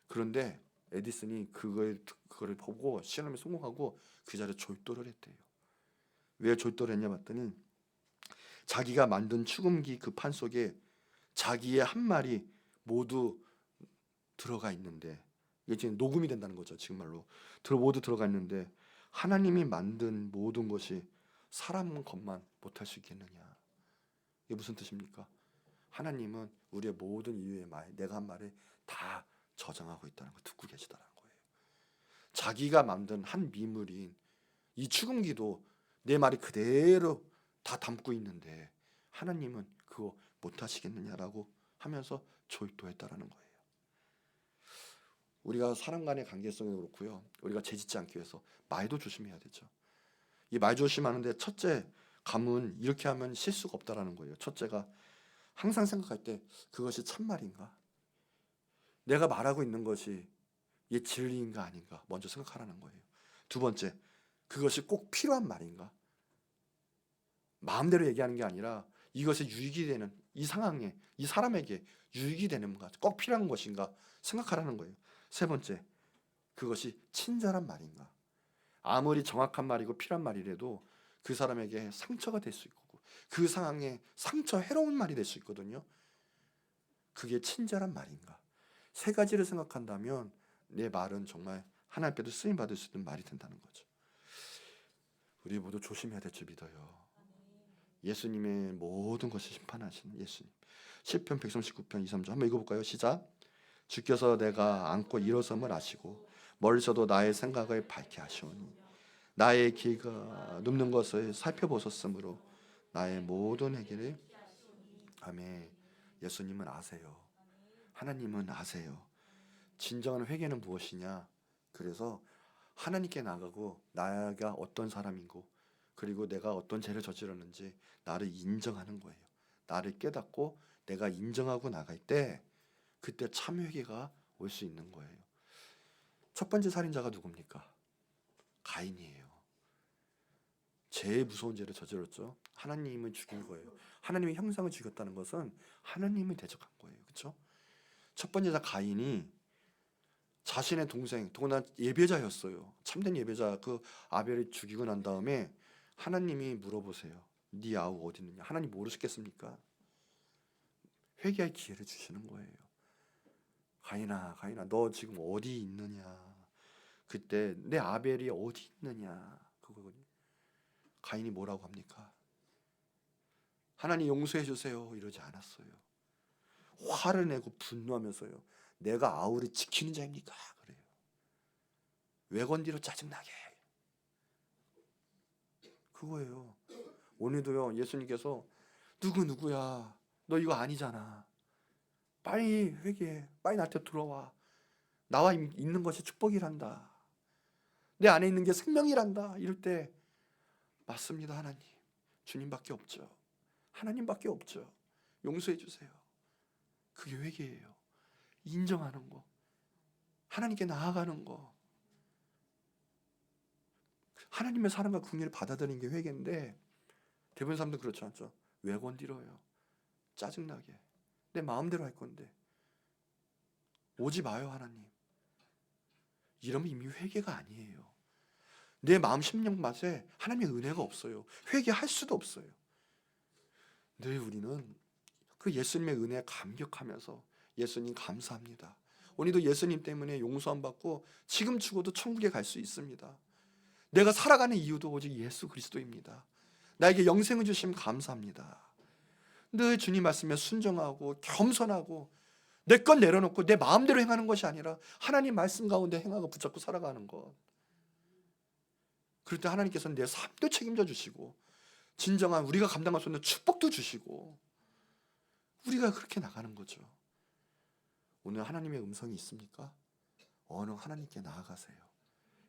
Speaker 1: 그런데 에디슨이 그거를 보고 실험에 성공하고 그 자리에 졸도를 했대요. 왜 졸도를 했냐 봤더니 자기가 만든 축음기 그 판 속에 자기의 한 말이 모두 들어가 있는데, 이게 지금 녹음이 된다는 거죠. 지금 말로 모두 들어가 있는데 하나님이 만든 모든 것이 사람 것만 못할 수 있겠느냐. 이게 무슨 뜻입니까? 하나님은 우리의 모든 이유의 말, 내가 한 말을 다 저장하고 있다는 걸 듣고 계시다는 거예요. 자기가 만든 한 미물인 이 축음기도 내 말이 그대로 다 담고 있는데 하나님은 그거 못하시겠느냐라고 하면서 졸도했다라는 거예요. 우리가 사람 간의 관계성이 그렇고요. 우리가 죄짓지 않기 위해서 말도 조심해야 되죠. 이 말 조심하는데 첫째 감은 이렇게 하면 실수가 없다라는 거예요. 첫째가 항상 생각할 때 그것이 참말인가? 내가 말하고 있는 것이 이 진리인가 아닌가 먼저 생각하라는 거예요. 두 번째, 그것이 꼭 필요한 말인가? 마음대로 얘기하는 게 아니라 이것이 유익이 되는, 이 상황에, 이 사람에게 유익이 되는가, 꼭 필요한 것인가 생각하라는 거예요. 세 번째, 그것이 친절한 말인가? 아무리 정확한 말이고 필요한 말이라도 그 사람에게 상처가 될 수 있고 그 상황에 해로운 말이 될 수 있거든요. 그게 친절한 말인가? 세 가지를 생각한다면 내 말은 정말 하나님 앞에도 쓰임 받을 수 있는 말이 된다는 거죠. 우리 모두 조심해야 될 줄 믿어요. 예수님의 모든 것을 심판하시는 예수님. 시편 139편 2, 3절 한번 읽어볼까요? 시작. 주께서 내가 안고 일어섬을 아시고 멀리서도 나의 생각을 밝게 하시오니 나의 길가 눕는 것을 살펴보셨으므로 나의 모든 회개를. 아멘. 예수님은 아세요. 하나님은 아세요. 진정한 회개는 무엇이냐? 그래서 하나님께 나가고 나가 어떤 사람이고 그리고 내가 어떤 죄를 저질렀는지 나를 인정하는 거예요. 나를 깨닫고 내가 인정하고 나갈 때 그때 참 회개가 올 수 있는 거예요. 첫 번째 살인자가 누굽니까? 가인이에요. 제일 무서운 죄를 저질렀죠. 하나님을 죽인 거예요. 하나님의 형상을 죽였다는 것은 하나님을 대적한 거예요. 그렇죠? 첫 번째 자 가인이 자신의 동생, 더구나 예배자였어요. 참된 예배자 그 아벨을 죽이고 난 다음에 하나님이 물어보세요. 네 아우 어디 있느냐? 하나님 모르시겠습니까? 회개할 기회를 주시는 거예요. 가인아, 너 지금 어디 있느냐? 그때 내 아벨이 어디 있느냐? 그거거든요. 가인이 뭐라고 합니까? 하나님 용서해 주세요. 이러지 않았어요. 화를 내고 분노하면서요. 내가 아우를 지키는 자입니까? 그래요. 외건디로 짜증나게. 그거예요. 오늘도요. 예수님께서 누구야? 너 이거 아니잖아. 빨리 회개해. 빨리 나한테 들어와. 나와 있는 것이 축복이란다. 내 안에 있는 게 생명이란다. 이럴 때 맞습니다. 하나님. 주님밖에 없죠. 하나님밖에 없죠. 용서해 주세요. 그게 회개예요. 인정하는 거. 하나님께 나아가는 거. 하나님의 사랑과 긍휼을 받아들이는 게 회개인데 대부분 사람들 그렇지 않죠. 외건디로요. 짜증나게. 내 마음대로 할 건데 오지 마요 하나님. 이러면 이미 회개가 아니에요. 내 마음 심령 맛에 하나님의 은혜가 없어요. 회개할 수도 없어요. 늘 우리는 그 예수님의 은혜에 감격하면서 예수님 감사합니다. 오늘도 예수님 때문에 용서함 받고 지금 죽어도 천국에 갈 수 있습니다. 내가 살아가는 이유도 오직 예수 그리스도입니다. 나에게 영생을 주심 감사합니다. 늘 주님 말씀에 순종하고 겸손하고 내 것 내려놓고 내 마음대로 행하는 것이 아니라 하나님 말씀 가운데 행하고 붙잡고 살아가는 것. 그럴 때 하나님께서는 내 삶도 책임져 주시고 진정한 우리가 감당할 수 있는 축복도 주시고 우리가 그렇게 나가는 거죠. 오늘 하나님의 음성이 있습니까? 어느 하나님께 나아가세요.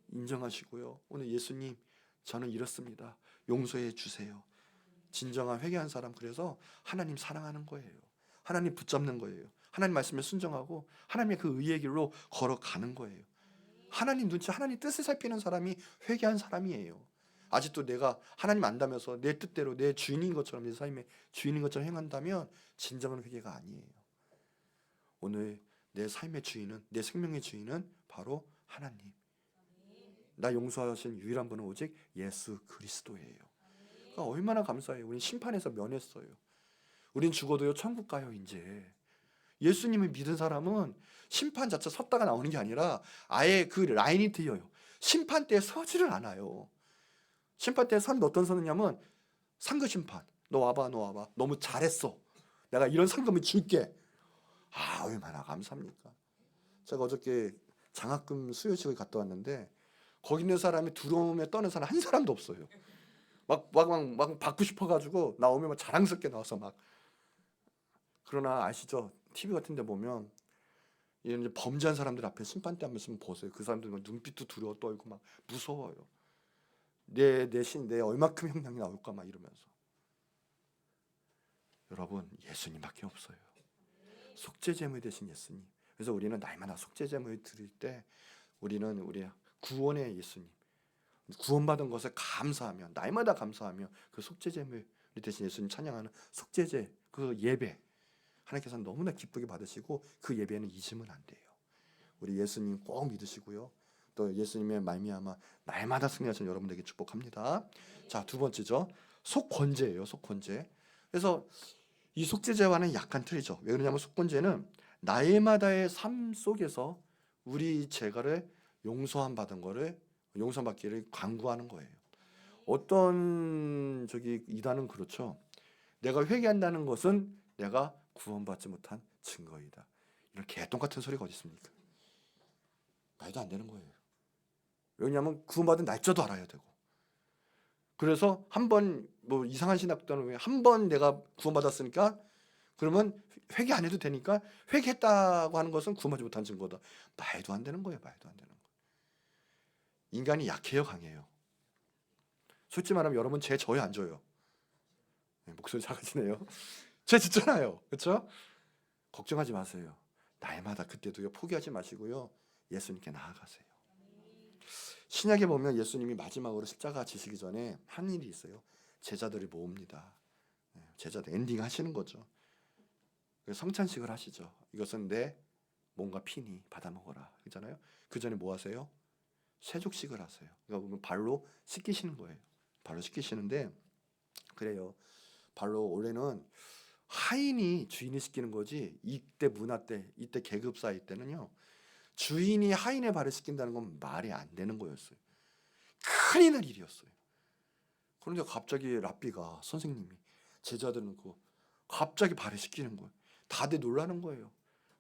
Speaker 1: 인정하시고요. 오늘 예수님 저는 이렇습니다. 용서해 주세요. 진정한 회개한 사람 그래서 하나님 사랑하는 거예요. 하나님 붙잡는 거예요. 하나님 말씀에 순종하고 하나님의 그 의의 길로 걸어가는 거예요. 하나님 눈치, 하나님 뜻을 살피는 사람이 회개한 사람이에요. 아직도 내가 하나님 안다면서 내 뜻대로 내 주인인 것처럼 내 삶의 주인인 것처럼 행한다면 진정한 회개가 아니에요. 오늘 내 삶의 주인은, 내 생명의 주인은 바로 하나님. 나 용서하신 유일한 분은 오직 예수 그리스도예요. 그러니까 얼마나 감사해요. 우린 심판에서 면했어요. 우린 죽어도요 천국 가요 이제. 예수님을 믿은 사람은 심판 자체 섰다가 나오는 게 아니라 아예 그 라인이 트여요. 심판 때 서지를 않아요. 심판 때 선 어떤 선이냐면 상급 심판. 너 와봐, 너 와봐. 너무 잘했어. 내가 이런 상금을 줄게. 아, 얼마나 감사합니까? 제가 어저께 장학금 수여식을 갔다 왔는데 거기 있는 사람이 들어오면 떠는 사람 한 사람도 없어요. 막 받고 싶어가지고 나오면 막 자랑스럽게 나와서 막. 그러나 아시죠? TV 같은 데 보면 이제 범죄한 사람들 앞에 심판 때 하면서 보세요. 그 사람들 막 눈빛도 두려워 떨고 막 무서워요. 내 얼마큼 형량이 나올까 막 이러면서. 여러분, 예수님밖에 없어요. 속죄제물 되신 예수님. 그래서 우리는 날마다 속죄제물 드릴 때 우리는 우리 구원의 예수님, 구원받은 것을 감사하며 날마다 감사하며 그 속죄제물 대신 예수님 찬양하는 속죄제 그 예배 하나님께서 너무나 기쁘게 받으시고 그 예배는 잊으면 안 돼요. 우리 예수님 꼭 믿으시고요. 또 예수님의 말미암아 날마다 승리하시는 여러분들에게 축복합니다. 자, 두 번째죠. 속건제예요. 속건제. 그래서 이 속죄제와는 약간 틀리죠. 왜 그러냐면 속건제는 날마다의 삶 속에서 우리 죄가를 용서함 받은 거를 용서 받기를 간구하는 거예요. 어떤 이단은 그렇죠. 내가 회개한다는 것은 내가 구원받지 못한 증거이다. 이런 개똥 같은 소리가 어디 있습니까? 말도 안 되는 거예요. 왜냐하면 구원받은 날짜도 알아야 되고. 그래서 한번 뭐 이상한 신학도는 한 번 내가 구원받았으니까 그러면 회개 안 해도 되니까 회개했다고 하는 것은 구원받지 못한 증거다. 말도 안 되는 거예요. 말도 안 되는 거. 인간이 약해요, 강해요. 솔직히 말하면 여러분 죄 져요, 안 져요? 네, 목소리 작아지네요. 죄 짓잖아요, 그렇죠? 걱정하지 마세요. 날마다 그때도요 포기하지 마시고요 예수님께 나아가세요. 신약에 보면 예수님이 마지막으로 십자가 지시기 전에 한 일이 있어요. 제자들을 모읍니다. 제자들 엔딩 하시는 거죠. 성찬식을 하시죠. 이것은 내 몸과 피니 받아 먹어라 그러잖아요. 그 전에 뭐 하세요? 세족식을 하세요. 그러니까 발로 씻기시는 거예요. 발로 씻기시는데 그래요. 발로 원래는 하인이 주인이 씻기는 거지. 이때 문화 때, 이때 계급 사이 때는요. 주인이 하인의 발을 씻긴다는 건 말이 안 되는 거였어요. 큰일 날 일이었어요. 그런데 갑자기 랍비가 선생님이 제자들은 갑자기 발을 씻기는 거예요. 다들 놀라는 거예요.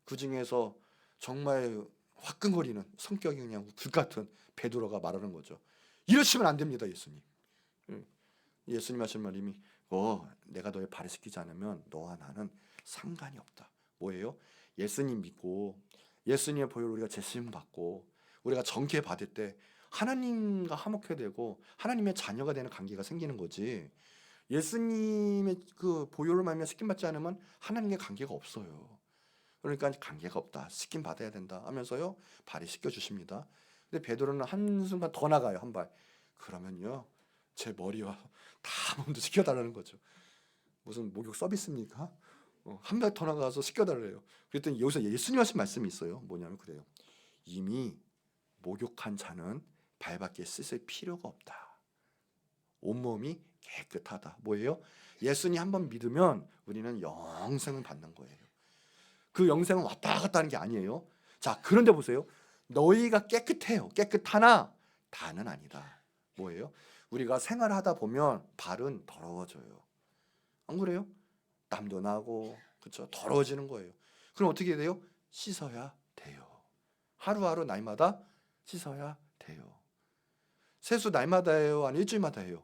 Speaker 1: 그 중에서 정말 화끈거리는 성격이 그냥 불같은 베드로가 말하는 거죠. 이러시면 안 됩니다, 예수님. 예수님 하신 말씀이 내가 너의 발을 씻기지 않으면 너와 나는 상관이 없다. 뭐예요? 예수님 믿고 예수님의 보혈로 우리가 제심 받고 우리가 정케 받을 때 하나님과 화목해야 되고 하나님의 자녀가 되는 관계가 생기는 거지. 예수님의 그 보혈로 말미암아 씻김 받지 않으면 하나님과 관계가 없어요. 그러니까 관계가 없다. 씻김 받아야 된다 하면서요 발이 씻겨 주십니다. 근데 베드로는 한순간 더 나가요. 한 발. 그러면요 제 머리와 다 몸도 씻겨달라는 거죠. 무슨 목욕 서비스입니까? 한 발 더 나가서 씻겨달래요. 그랬더니 여기서 예수님 하신 말씀이 있어요. 뭐냐면 그래요. 이미 목욕한 자는 발밖에 씻을 필요가 없다. 온몸이 깨끗하다. 뭐예요? 예수님 한번 믿으면 우리는 영생을 받는 거예요. 그 영생은 왔다 갔다 하는 게 아니에요. 자, 그런데 보세요. 너희가 깨끗해요. 깨끗하나 다는 아니다. 뭐예요? 우리가 생활하다 보면 발은 더러워져요. 안 그래요? 땀도 나고 그렇죠? 더러워지는 거예요. 그럼 어떻게 돼요? 씻어야 돼요. 하루하루 날마다 씻어야 돼요. 세수 날마다 해요? 아니 일주일마다 해요?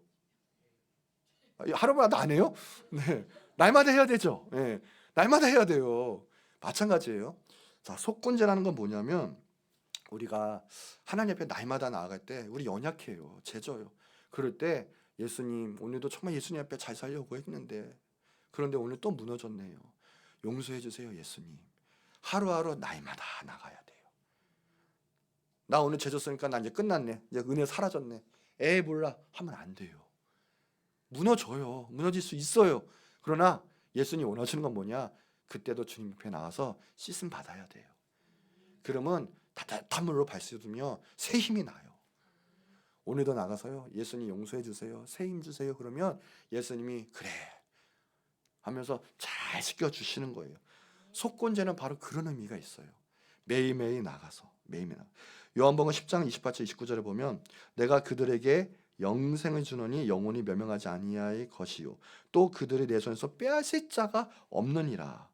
Speaker 1: 하루마다 안 해요? 네, 날마다 해야 되죠. 네, 날마다 해야 돼요. 마찬가지예요. 자, 속건제라는 건 뭐냐면 우리가 하나님 앞에 날마다 나아갈 때 우리 연약해요. 죄져요. 그럴 때 예수님 오늘도 정말 예수님 앞에 잘 살려고 했는데 그런데 오늘 또 무너졌네요. 용서해 주세요, 예수님. 하루하루 날마다 나가야 돼요. 나 오늘 죄졌으니까 나 이제 끝났네. 이제 은혜 사라졌네. 몰라 하면 안 돼요. 무너져요. 무너질 수 있어요. 그러나 예수님 원하시는 건 뭐냐? 그때도 주님 앞에 나와서 씻음 받아야 돼요. 그러면 따뜻한 물로 발수두며 새 힘이 나요. 오늘도 나가서요, 예수님 용서해 주세요, 새 힘 주세요. 그러면 예수님이 그래 하면서 잘 씻겨 주시는 거예요. 속건제는 바로 그런 의미가 있어요. 매일매일 나가서 매일매일 나가. 요한복음 10장 28절 29절에 보면 내가 그들에게 영생을 주노니 영원히 멸망하지 아니할 것이요 또 그들의 내 손에서 빼앗을 자가 없느니라.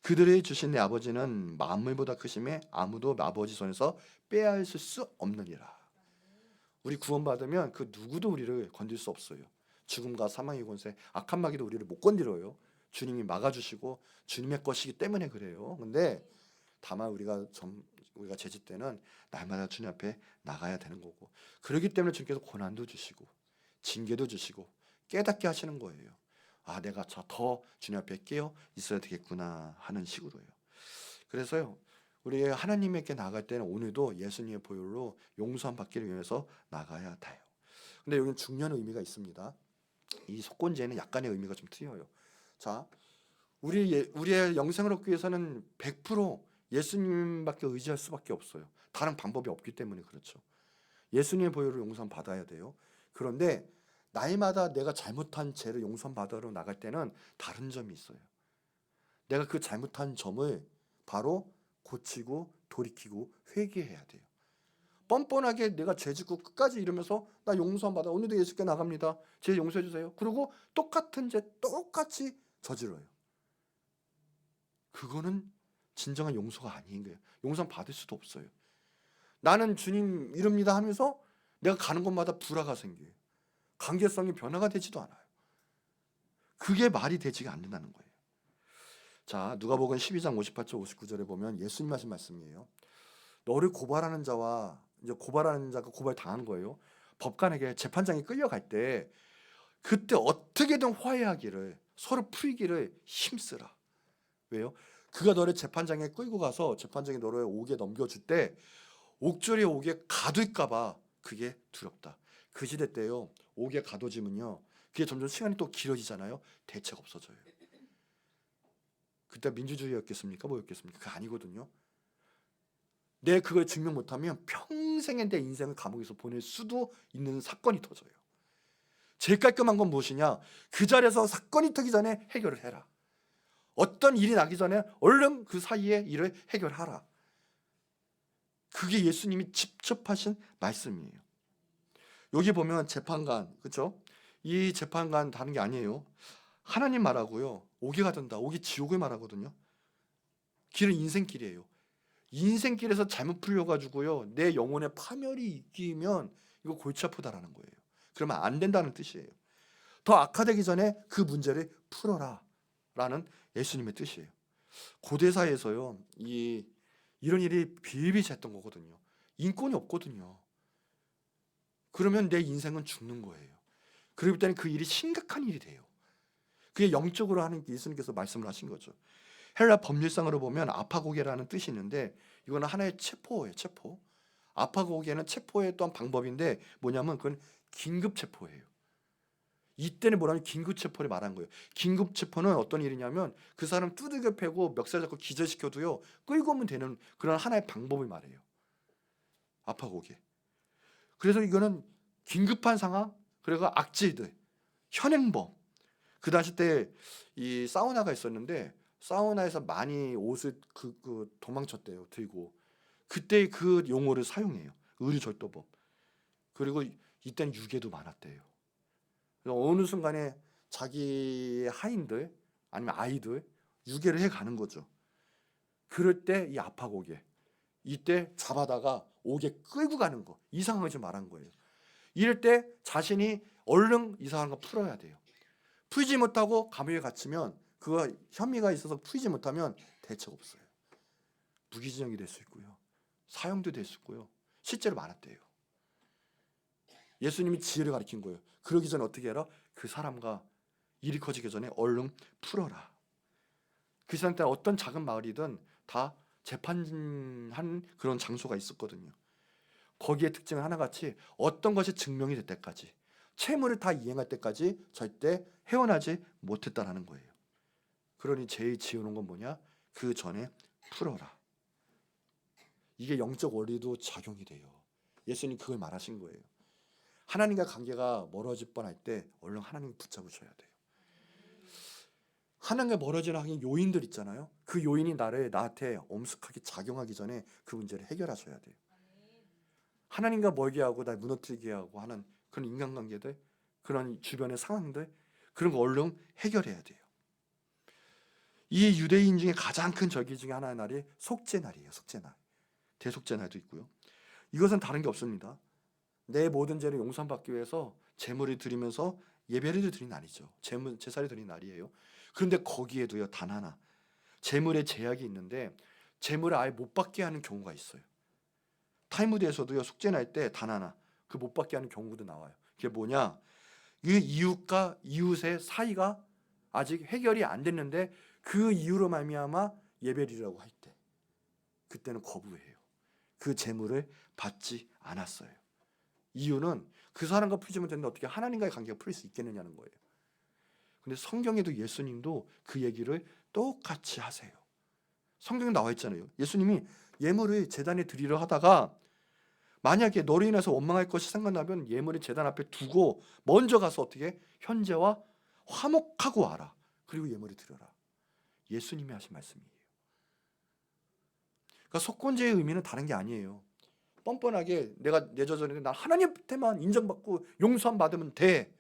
Speaker 1: 그들이 주신 내 아버지는 만물보다 크심에 아무도 아버지 손에서 빼앗을 수 없느니라. 우리 구원받으면 그 누구도 우리를 건들 수 없어요. 죽음과 사망의 권세, 악한 마귀도 우리를 못 건드려요. 주님이 막아주시고 주님의 것이기 때문에 그래요. 근데 다만 우리가 죄짓 때는 날마다 주님 앞에 나가야 되는 거고, 그렇기 때문에 주님께서 고난도 주시고 징계도 주시고 깨닫게 하시는 거예요. 아, 내가 더 주님 앞에 깨어 있어야 되겠구나 하는 식으로요. 그래서요, 우리 하나님께 나갈 때는 오늘도 예수님의 보혈로 용서함 받기를 위해서 나가야 돼요. 근데 여기는 중요한 의미가 있습니다. 이 속건제는 약간의 의미가 좀 틀려요. 자, 우리의 영생을 얻기 위해서는 100% 예수님밖에 의지할 수밖에 없어요. 다른 방법이 없기 때문에 그렇죠. 예수님의 보혈로 용서함 받아야 돼요. 그런데 날마다 내가 잘못한 죄를 용서함 받으러 나갈 때는 다른 점이 있어요. 내가 그 잘못한 점을 바로 고치고 돌이키고 회개해야 돼요. 뻔뻔하게 내가 죄 짓고 끝까지 이러면서 나 용서함 받아, 오늘도 예수께 나갑니다, 죄 용서해 주세요, 그리고 똑같은 죄 똑같이 저질러요. 그거는 진정한 용서가 아닌 거예요. 용서함 받을 수도 없어요. 나는 주님 이럽니다 하면서 내가 가는 곳마다 불화가 생겨요. 관계성이 변화가 되지도 않아요. 그게 말이 되지가 않는다는 거예요. 자, 누가복음 12장 58절 59절에 보면 예수님 하신 말씀이에요. 너를 고발하는 자와 이제 고발하는 자가 고발당한 거예요. 법관에게 재판장이 끌려갈 때 그때 어떻게든 화해하기를, 서로 풀기를 힘쓰라. 왜요? 그가 너를 재판장에 끌고 가서 재판장이 너를 옥에 넘겨줄 때 옥졸이 옥에 가둘까 봐 그게 두렵다. 그 시대 때요, 옥에 가둬지면요, 그게 점점 시간이 또 길어지잖아요. 대책 없어져요. 그때 민주주의였겠습니까? 뭐였겠습니까? 그거 아니거든요. 내 그걸 증명 못하면 평생의 내 인생을 감옥에서 보낼 수도 있는 사건이 터져요. 제일 깔끔한 건 무엇이냐? 그 자리에서 사건이 터기 전에 해결을 해라. 어떤 일이 나기 전에 얼른 그 사이에 일을 해결하라. 그게 예수님이 직접 하신 말씀이에요. 여기 보면 재판관, 그렇죠? 이 재판관 다른 게 아니에요. 하나님 말하고요, 옥에 가든다, 옥이 지옥을 말하거든요. 길은 인생길이에요. 인생길에서 잘못 풀려가지고요, 내 영혼에 파멸이 끼면 이거 골치 아프다라는 거예요. 그러면 안 된다는 뜻이에요. 더 악화되기 전에 그 문제를 풀어라 라는 예수님의 뜻이에요. 고대사에서요, 이런 일이 비일비재했던 거거든요. 인권이 없거든요. 그러면 내 인생은 죽는 거예요. 그렇기 때문에 그 일이 심각한 일이 돼요. 그게 영적으로 하는 예수님께서 말씀을 하신 거죠. 헬라 법률상으로 보면 아파고게라는 뜻이 있는데 이거는 하나의 체포예요. 체포. 아파고게는 체포의 또한 방법인데 뭐냐면 그건 긴급 체포예요. 이때는 뭐라면 긴급 체포를 말한 거예요. 긴급 체포는 어떤 일이냐면 그 사람 두들겨 패고 멱살 잡고 기절시켜도요, 끌고 오면 되는 그런 하나의 방법을 말해요. 아파고게. 그래서 이거는 긴급한 상황, 그리고 악질들, 현행범. 그 당시 때 이 사우나가 있었는데 사우나에서 많이 옷을 도망쳤대요, 들고. 그때 그 용어를 사용해요. 의류절도범. 그리고 이때는 유괴도 많았대요. 어느 순간에 자기 하인들 아니면 아이들 유괴를 해가는 거죠. 그럴 때 이 아파고게, 이때 잡아다가 옥에 끌고 가는 거, 이 상황을 좀 말한 거예요. 이럴 때 자신이 얼른 이 상황을 풀어야 돼요. 풀지 못하고 감옥에 갇히면 그거 혐의가 있어서 풀지 못하면 대책 없어요. 무기징역이 될 수 있고요, 사형도 될 수 있고요, 실제로 많았대요. 예수님이 지혜를 가르친 거예요. 그러기 전에 어떻게 해라? 그 사람과 일이 커지기 전에 얼른 풀어라. 그 시간 때 어떤 작은 마을이든 다 재판한 그런 장소가 있었거든요. 거기에 특징은 하나같이 어떤 것이 증명이 될 때까지, 채무를 다 이행할 때까지 절대 헤어나지 못했다라는 거예요. 그러니 제일 지어놓은 건 뭐냐? 그 전에 풀어라. 이게 영적 원리도 작용이 돼요. 예수님 그걸 말하신 거예요. 하나님과 관계가 멀어질 뻔할 때 얼른 하나님 붙잡으셔야 돼요. 하나님과 멀어지는 하긴 요인들 있잖아요. 그 요인이 나한테 엄숙하게 작용하기 전에 그 문제를 해결하셔야 돼요. 하나님과 멀게 하고 날 무너뜨리게 하고 하는 그런 인간관계들, 그런 주변의 상황들, 그런 거 얼른 해결해야 돼요. 이 유대인 중에 가장 큰 절기 중에 하나의 날이 속죄날이에요. 속죄날. 대속죄날도 있고요. 이것은 다른 게 없습니다. 내 모든 죄를 용서받기 위해서 제물을 드리면서 예배를 드리는 날이죠. 제사를 드리는 날이에요. 그런데 거기에도요, 단 하나 제물에 제약이 있는데 제물을 아예 못 받게 하는 경우가 있어요. 탈무드에서도요, 속죄날 때 단 하나 그 못 받게 하는 경우도 나와요. 그게 뭐냐? 이 이웃과 이웃의 사이가 아직 해결이 안 됐는데 그 이유로 말미암아 예배드리라고 할 때, 그때는 거부해요. 그 제물을 받지 않았어요. 이유는 그 사람과 풀지 못했는데 어떻게 하나님과의 관계가 풀릴 수 있겠느냐는 거예요. 근데 성경에도 예수님도 그 얘기를 똑같이 하세요. 성경에 나와 있잖아요. 예수님이 예물을 제단에 드리려 하다가 만약에 너로 인해서 원망할 것이 생각나면 예물을 제단 앞에 두고 먼저 가서 어떻게 현재와 화목하고 와라. 그리고 예물을 드려라. 예수님이 하신 말씀이에요. 그러니까 속건제의 의미는 다른 게 아니에요. 뻔뻔하게 내가 내저절인데 난 하나님한테만 인정받고 용서함 받으면 돼.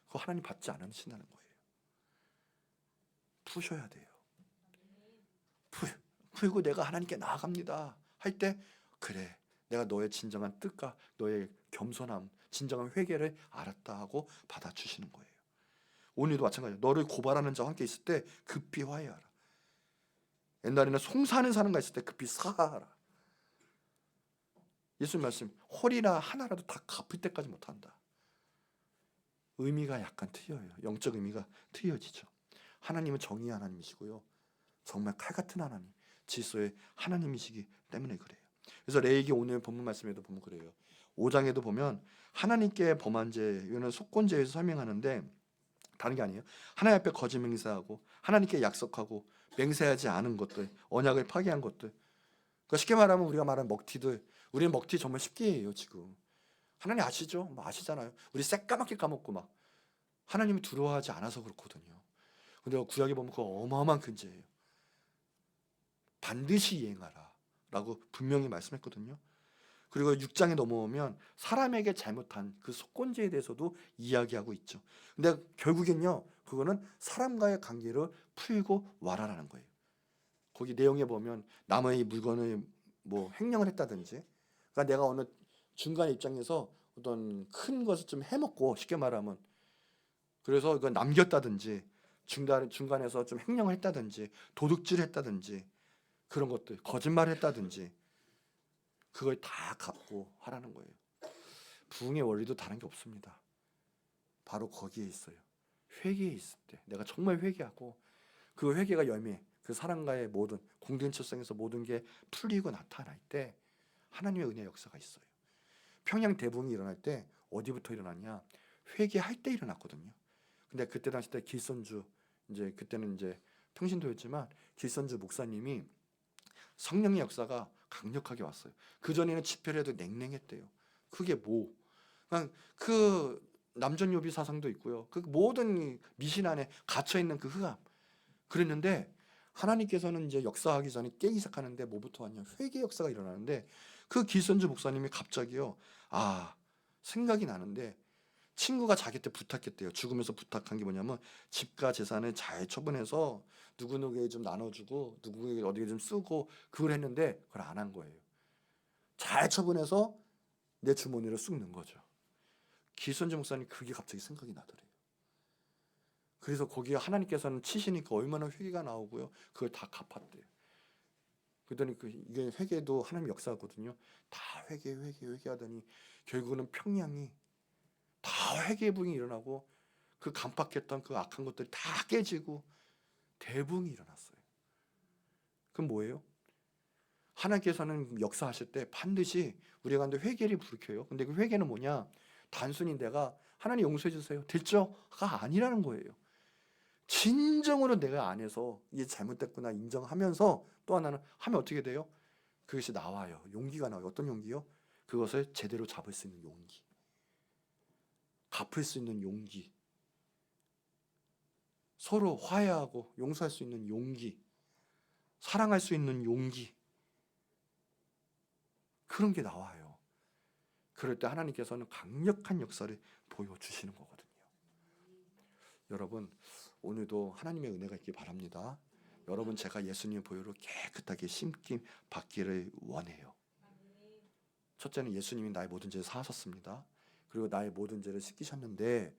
Speaker 1: 그거 하나님 받지 않으신다는 거예요. 푸셔야 돼요. 풀고 내가 하나님께 나아갑니다 할 때, 그래, 내가 너의 진정한 뜻과 너의 겸손함, 진정한 회개를 알았다 하고 받아주시는 거예요. 오늘도 마찬가지예요. 너를 고발하는 자와 함께 있을 때 급히 화해하라. 옛날에는 송사하는 사람과 있을 때 급히 사하라. 예수님 말씀, 홀이나 하나라도 다 갚을 때까지 못한다. 의미가 약간 틀려요. 영적 의미가 틀려지죠. 하나님은 정의의 하나님이시고요, 정말 칼 같은 하나님, 질서의 하나님이시기 때문에 그래요. 그래서 레위기 오늘 본문 말씀에도 보면 그래요. 5장에도 보면 하나님께 범한 죄, 이거는 속건죄에서 설명하는데 다른 게 아니에요. 하나님 앞에 거짓 맹세하고 하나님께 약속하고 맹세하지 않은 것들, 언약을 파기한 것들, 그러니까 쉽게 말하면 우리가 말하는 먹튀들, 우리는 먹튀 정말 쉽게 해요. 지금 하나님 아시죠? 뭐 아시잖아요. 우리 새까맣게 까먹고 막 하나님이 두려워하지 않아서 그렇거든요. 근데 구약에 보면 그거 어마어마한 큰 죄예요. 반드시 이행하라 라고 분명히 말씀했거든요. 그리고 6장에 넘어오면 사람에게 잘못한 그 속건죄에 대해서도 이야기하고 있죠. 근데 결국엔요, 그거는 사람과의 관계를 풀고 와라라는 거예요. 거기 내용에 보면 남의 물건을 뭐 횡령을 했다든지, 그러니까 내가 어느 중간 입장에서 어떤 큰 것을 좀 해먹고, 쉽게 말하면 그래서 이거 남겼다든지, 중간에서 좀 횡령을 했다든지, 도둑질을 했다든지, 그런 것들, 거짓말을 했다든지, 그걸 다 갚고 하라는 거예요. 부흥의 원리도 다른 게 없습니다. 바로 거기에 있어요. 회개에 있을 때 내가 정말 회개하고 그 회개가 열매, 그 사람과의 모든 공동체성에서 모든 게 풀리고 나타날 때 하나님의 은혜의 역사가 있어요. 평양 대붕이 일어날 때 어디부터 일어났냐? 회개할 때 일어났거든요. 근데 그때 당시 때 길선주, 이제 그때는 이제 평신도였지만 길선주 목사님이 성령의 역사가 강력하게 왔어요. 그 전에는 집회를 해도 냉랭했대요. 그게 뭐? 그 남전요비 사상도 있고요. 그 모든 미신 안에 갇혀 있는 그 흑암. 그랬는데 하나님께서는 이제 역사하기 전에 깨기 시작하는데 뭐부터 왔냐? 회개 역사가 일어나는데 그 길선주 목사님이 갑자기요, 생각이 나는데 친구가 자기한테 부탁했대요. 죽으면서 부탁한 게 뭐냐면 집과 재산을 잘 처분해서 누구누구에게 좀 나눠주고 누구에게 어디에 좀 쓰고, 그걸 했는데 그걸 안 한 거예요. 잘 처분해서 내 주머니로 쑥 넣은 거죠. 길선주 목사님 그게 갑자기 생각이 나더래요. 그래서 거기에 하나님께서는 치시니까 얼마나 회개가 나오고요, 그걸 다 갚았대요. 그랬더니 이게 회개도 하나님 역사거든요. 다 회개하더니 결국은 평양이 다 회개의 붕이 일어나고 그 간팍했던 그 악한 것들이 다 깨지고 대붕이 일어났어요. 그럼 뭐예요? 하나님께서는 역사하실 때 반드시 우리가 가운데 회개를 불켜요. 근데 그 회개는 뭐냐? 단순히 내가 하나님 용서해 주세요, 됐죠?가 아니라는 거예요. 진정으로 내가 안에서 이게 잘못됐구나 인정하면서 또 하나는 하면 어떻게 돼요? 그것이 나와요. 용기가 나와요. 어떤 용기요? 그것을 제대로 잡을 수 있는 용기, 갚을 수 있는 용기, 서로 화해하고 용서할 수 있는 용기, 사랑할 수 있는 용기, 그런 게 나와요. 그럴 때 하나님께서는 강력한 역사를 보여주시는 거거든요. 여러분, 오늘도 하나님의 은혜가 있길 바랍니다. 여러분, 제가 예수님의 보혈로 깨끗하게 심김 받기를 원해요. 첫째는 예수님이 나의 모든 죄를 사하셨습니다. 그리고 나의 모든 죄를 씻기셨는데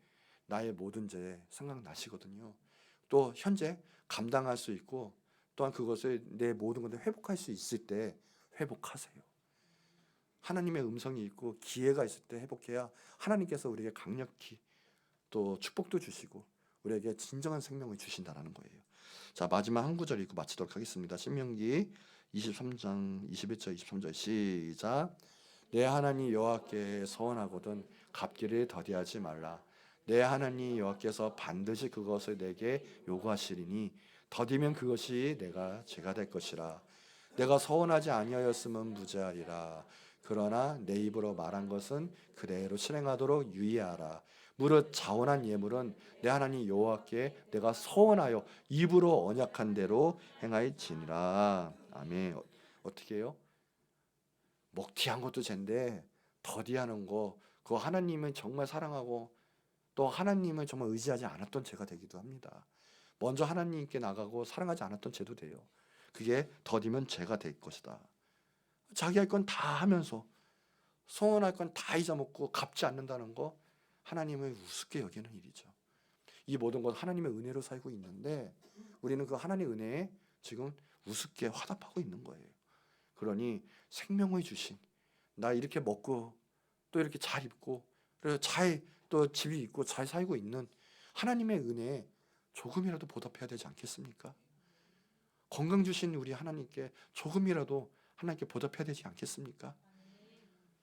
Speaker 1: 나의 모든 죄 생각나시거든요. 또 현재 감당할 수 있고 또한 그것을 내 모든 것을 회복할 수 있을 때 회복하세요. 하나님의 음성이 있고 기회가 있을 때 회복해야 하나님께서 우리에게 강력히 또 축복도 주시고 우리에게 진정한 생명을 주신다는 거예요. 자, 마지막 한 구절 읽고 마치도록 하겠습니다. 신명기 23장 21절 23절 시작. 내 하나님 여호와께 서원하거든 갚기를 더디하지 말라. 내 하나님 여호와께서 반드시 그것을 내게 요구하시리니 더디면 그것이 내가 죄가 될 것이라. 내가 서원하지 아니하였으면 무죄하리라. 그러나 내 입으로 말한 것은 그대로 실행하도록 유의하라. 무릇 자원한 예물은 내 하나님 여호와께 내가 서원하여 입으로 언약한 대로 행하였지니라. 아멘. 어떻게 해요? 먹튀한 것도 죄인데 더디하는 거, 그거 하나님은 정말 사랑하고 또 하나님을 정말 의지하지 않았던 죄가 되기도 합니다. 먼저 하나님께 나가고 사랑하지 않았던 죄도 돼요. 그게 더디면 죄가 될 것이다. 자기 할 건 다 하면서 소원할 건 다 잊어먹고 갚지 않는다는 거, 하나님을 우습게 여기는 일이죠. 이 모든 것 하나님의 은혜로 살고 있는데 우리는 그 하나님의 은혜에 지금 우습게 화답하고 있는 거예요. 그러니 생명을 주신, 나 이렇게 먹고 또 이렇게 잘 입고 그래서 잘 또 집이 있고 잘 살고 있는 하나님의 은혜에 조금이라도 보답해야 되지 않겠습니까? 건강 주신 우리 하나님께 조금이라도 하나님께 보답해야 되지 않겠습니까?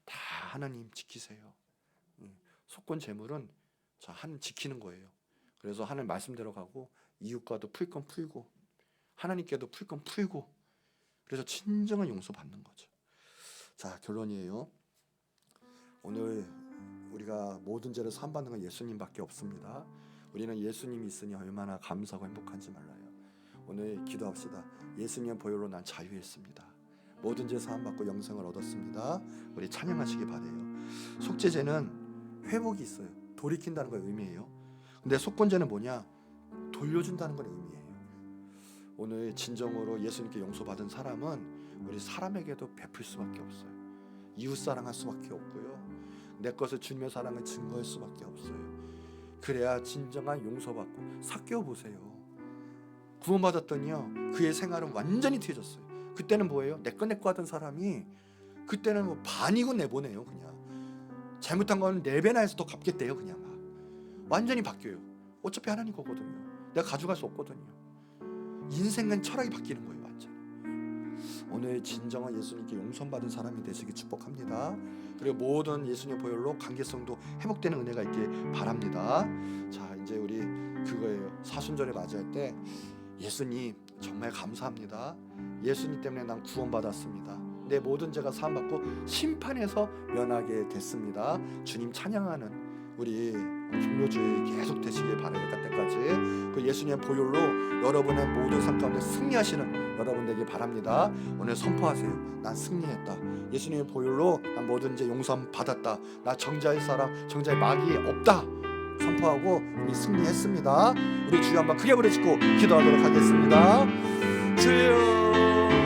Speaker 1: 다 하나님 지키세요. 속건 재물은 지키는 거예요. 그래서 하나님 말씀대로 가고 이웃과도 풀 건 풀고 하나님께도 풀 건 풀고 그래서 진정한 용서 받는 거죠. 자, 결론이에요. 오늘 우리가 모든 죄를 사함받는 건 예수님밖에 없습니다. 우리는 예수님이 있으니 얼마나 감사하고 행복한지 몰라요. 오늘 기도합시다. 예수님의 보혈로 난 자유했습니다. 모든 죄 사함받고 영생을 얻었습니다. 우리 찬양하시기 바래요. 속죄죄는 회복이 있어요. 돌이킨다는 걸 의미해요. 근데 속건죄는 뭐냐? 돌려준다는 걸 의미해요. 오늘 진정으로 예수님께 용서받은 사람은 우리 사람에게도 베풀 수밖에 없어요. 이웃 사랑할 수밖에 없고요. 내 것을 주님의 사랑을 증거할 수밖에 없어요. 그래야 진정한 용서받고 삭겨 보세요. 구원받았더니요, 그의 생활은 완전히 뒤졌어요. 그때는 뭐예요? 내 거 하던 사람이 그때는 뭐 반이고 내보내요. 그냥 잘못한 거는 4배나 해서 더 갚겠대요. 그냥 완전히 바뀌어요. 어차피 하나님 거거든요. 내가 가져갈 수 없거든요. 인생은 철학이 바뀌는 거예요. 완전히. 오늘 진정한 예수님께 용서받은 사람이 되시길 축복합니다. 그리고 모든 예수님의 보혈로 관계성도 회복되는 은혜가 있길 바랍니다. 자, 이제 우리 그거예요. 사순절을 맞이할 때 예수님 정말 감사합니다. 예수님 때문에 난 구원받았습니다. 내 모든 죄가 사함받고 심판에서 면하게 됐습니다. 주님 찬양하는 우리 종료주의 계속 되시길 바라요. 그때까지 그 예수님의 보혈로 여러분의 모든 삶 가운데 승리하시는 여러분 되길 바랍니다. 오늘 선포하세요. 난 승리했다. 예수님의 보혈로 난 뭐든지 용서 받았다. 나 정죄할 사람, 정죄할 막이 없다. 선포하고 이미 승리했습니다. 우리 주여 한번 크게 부르짖고 기도하도록 하겠습니다. 주여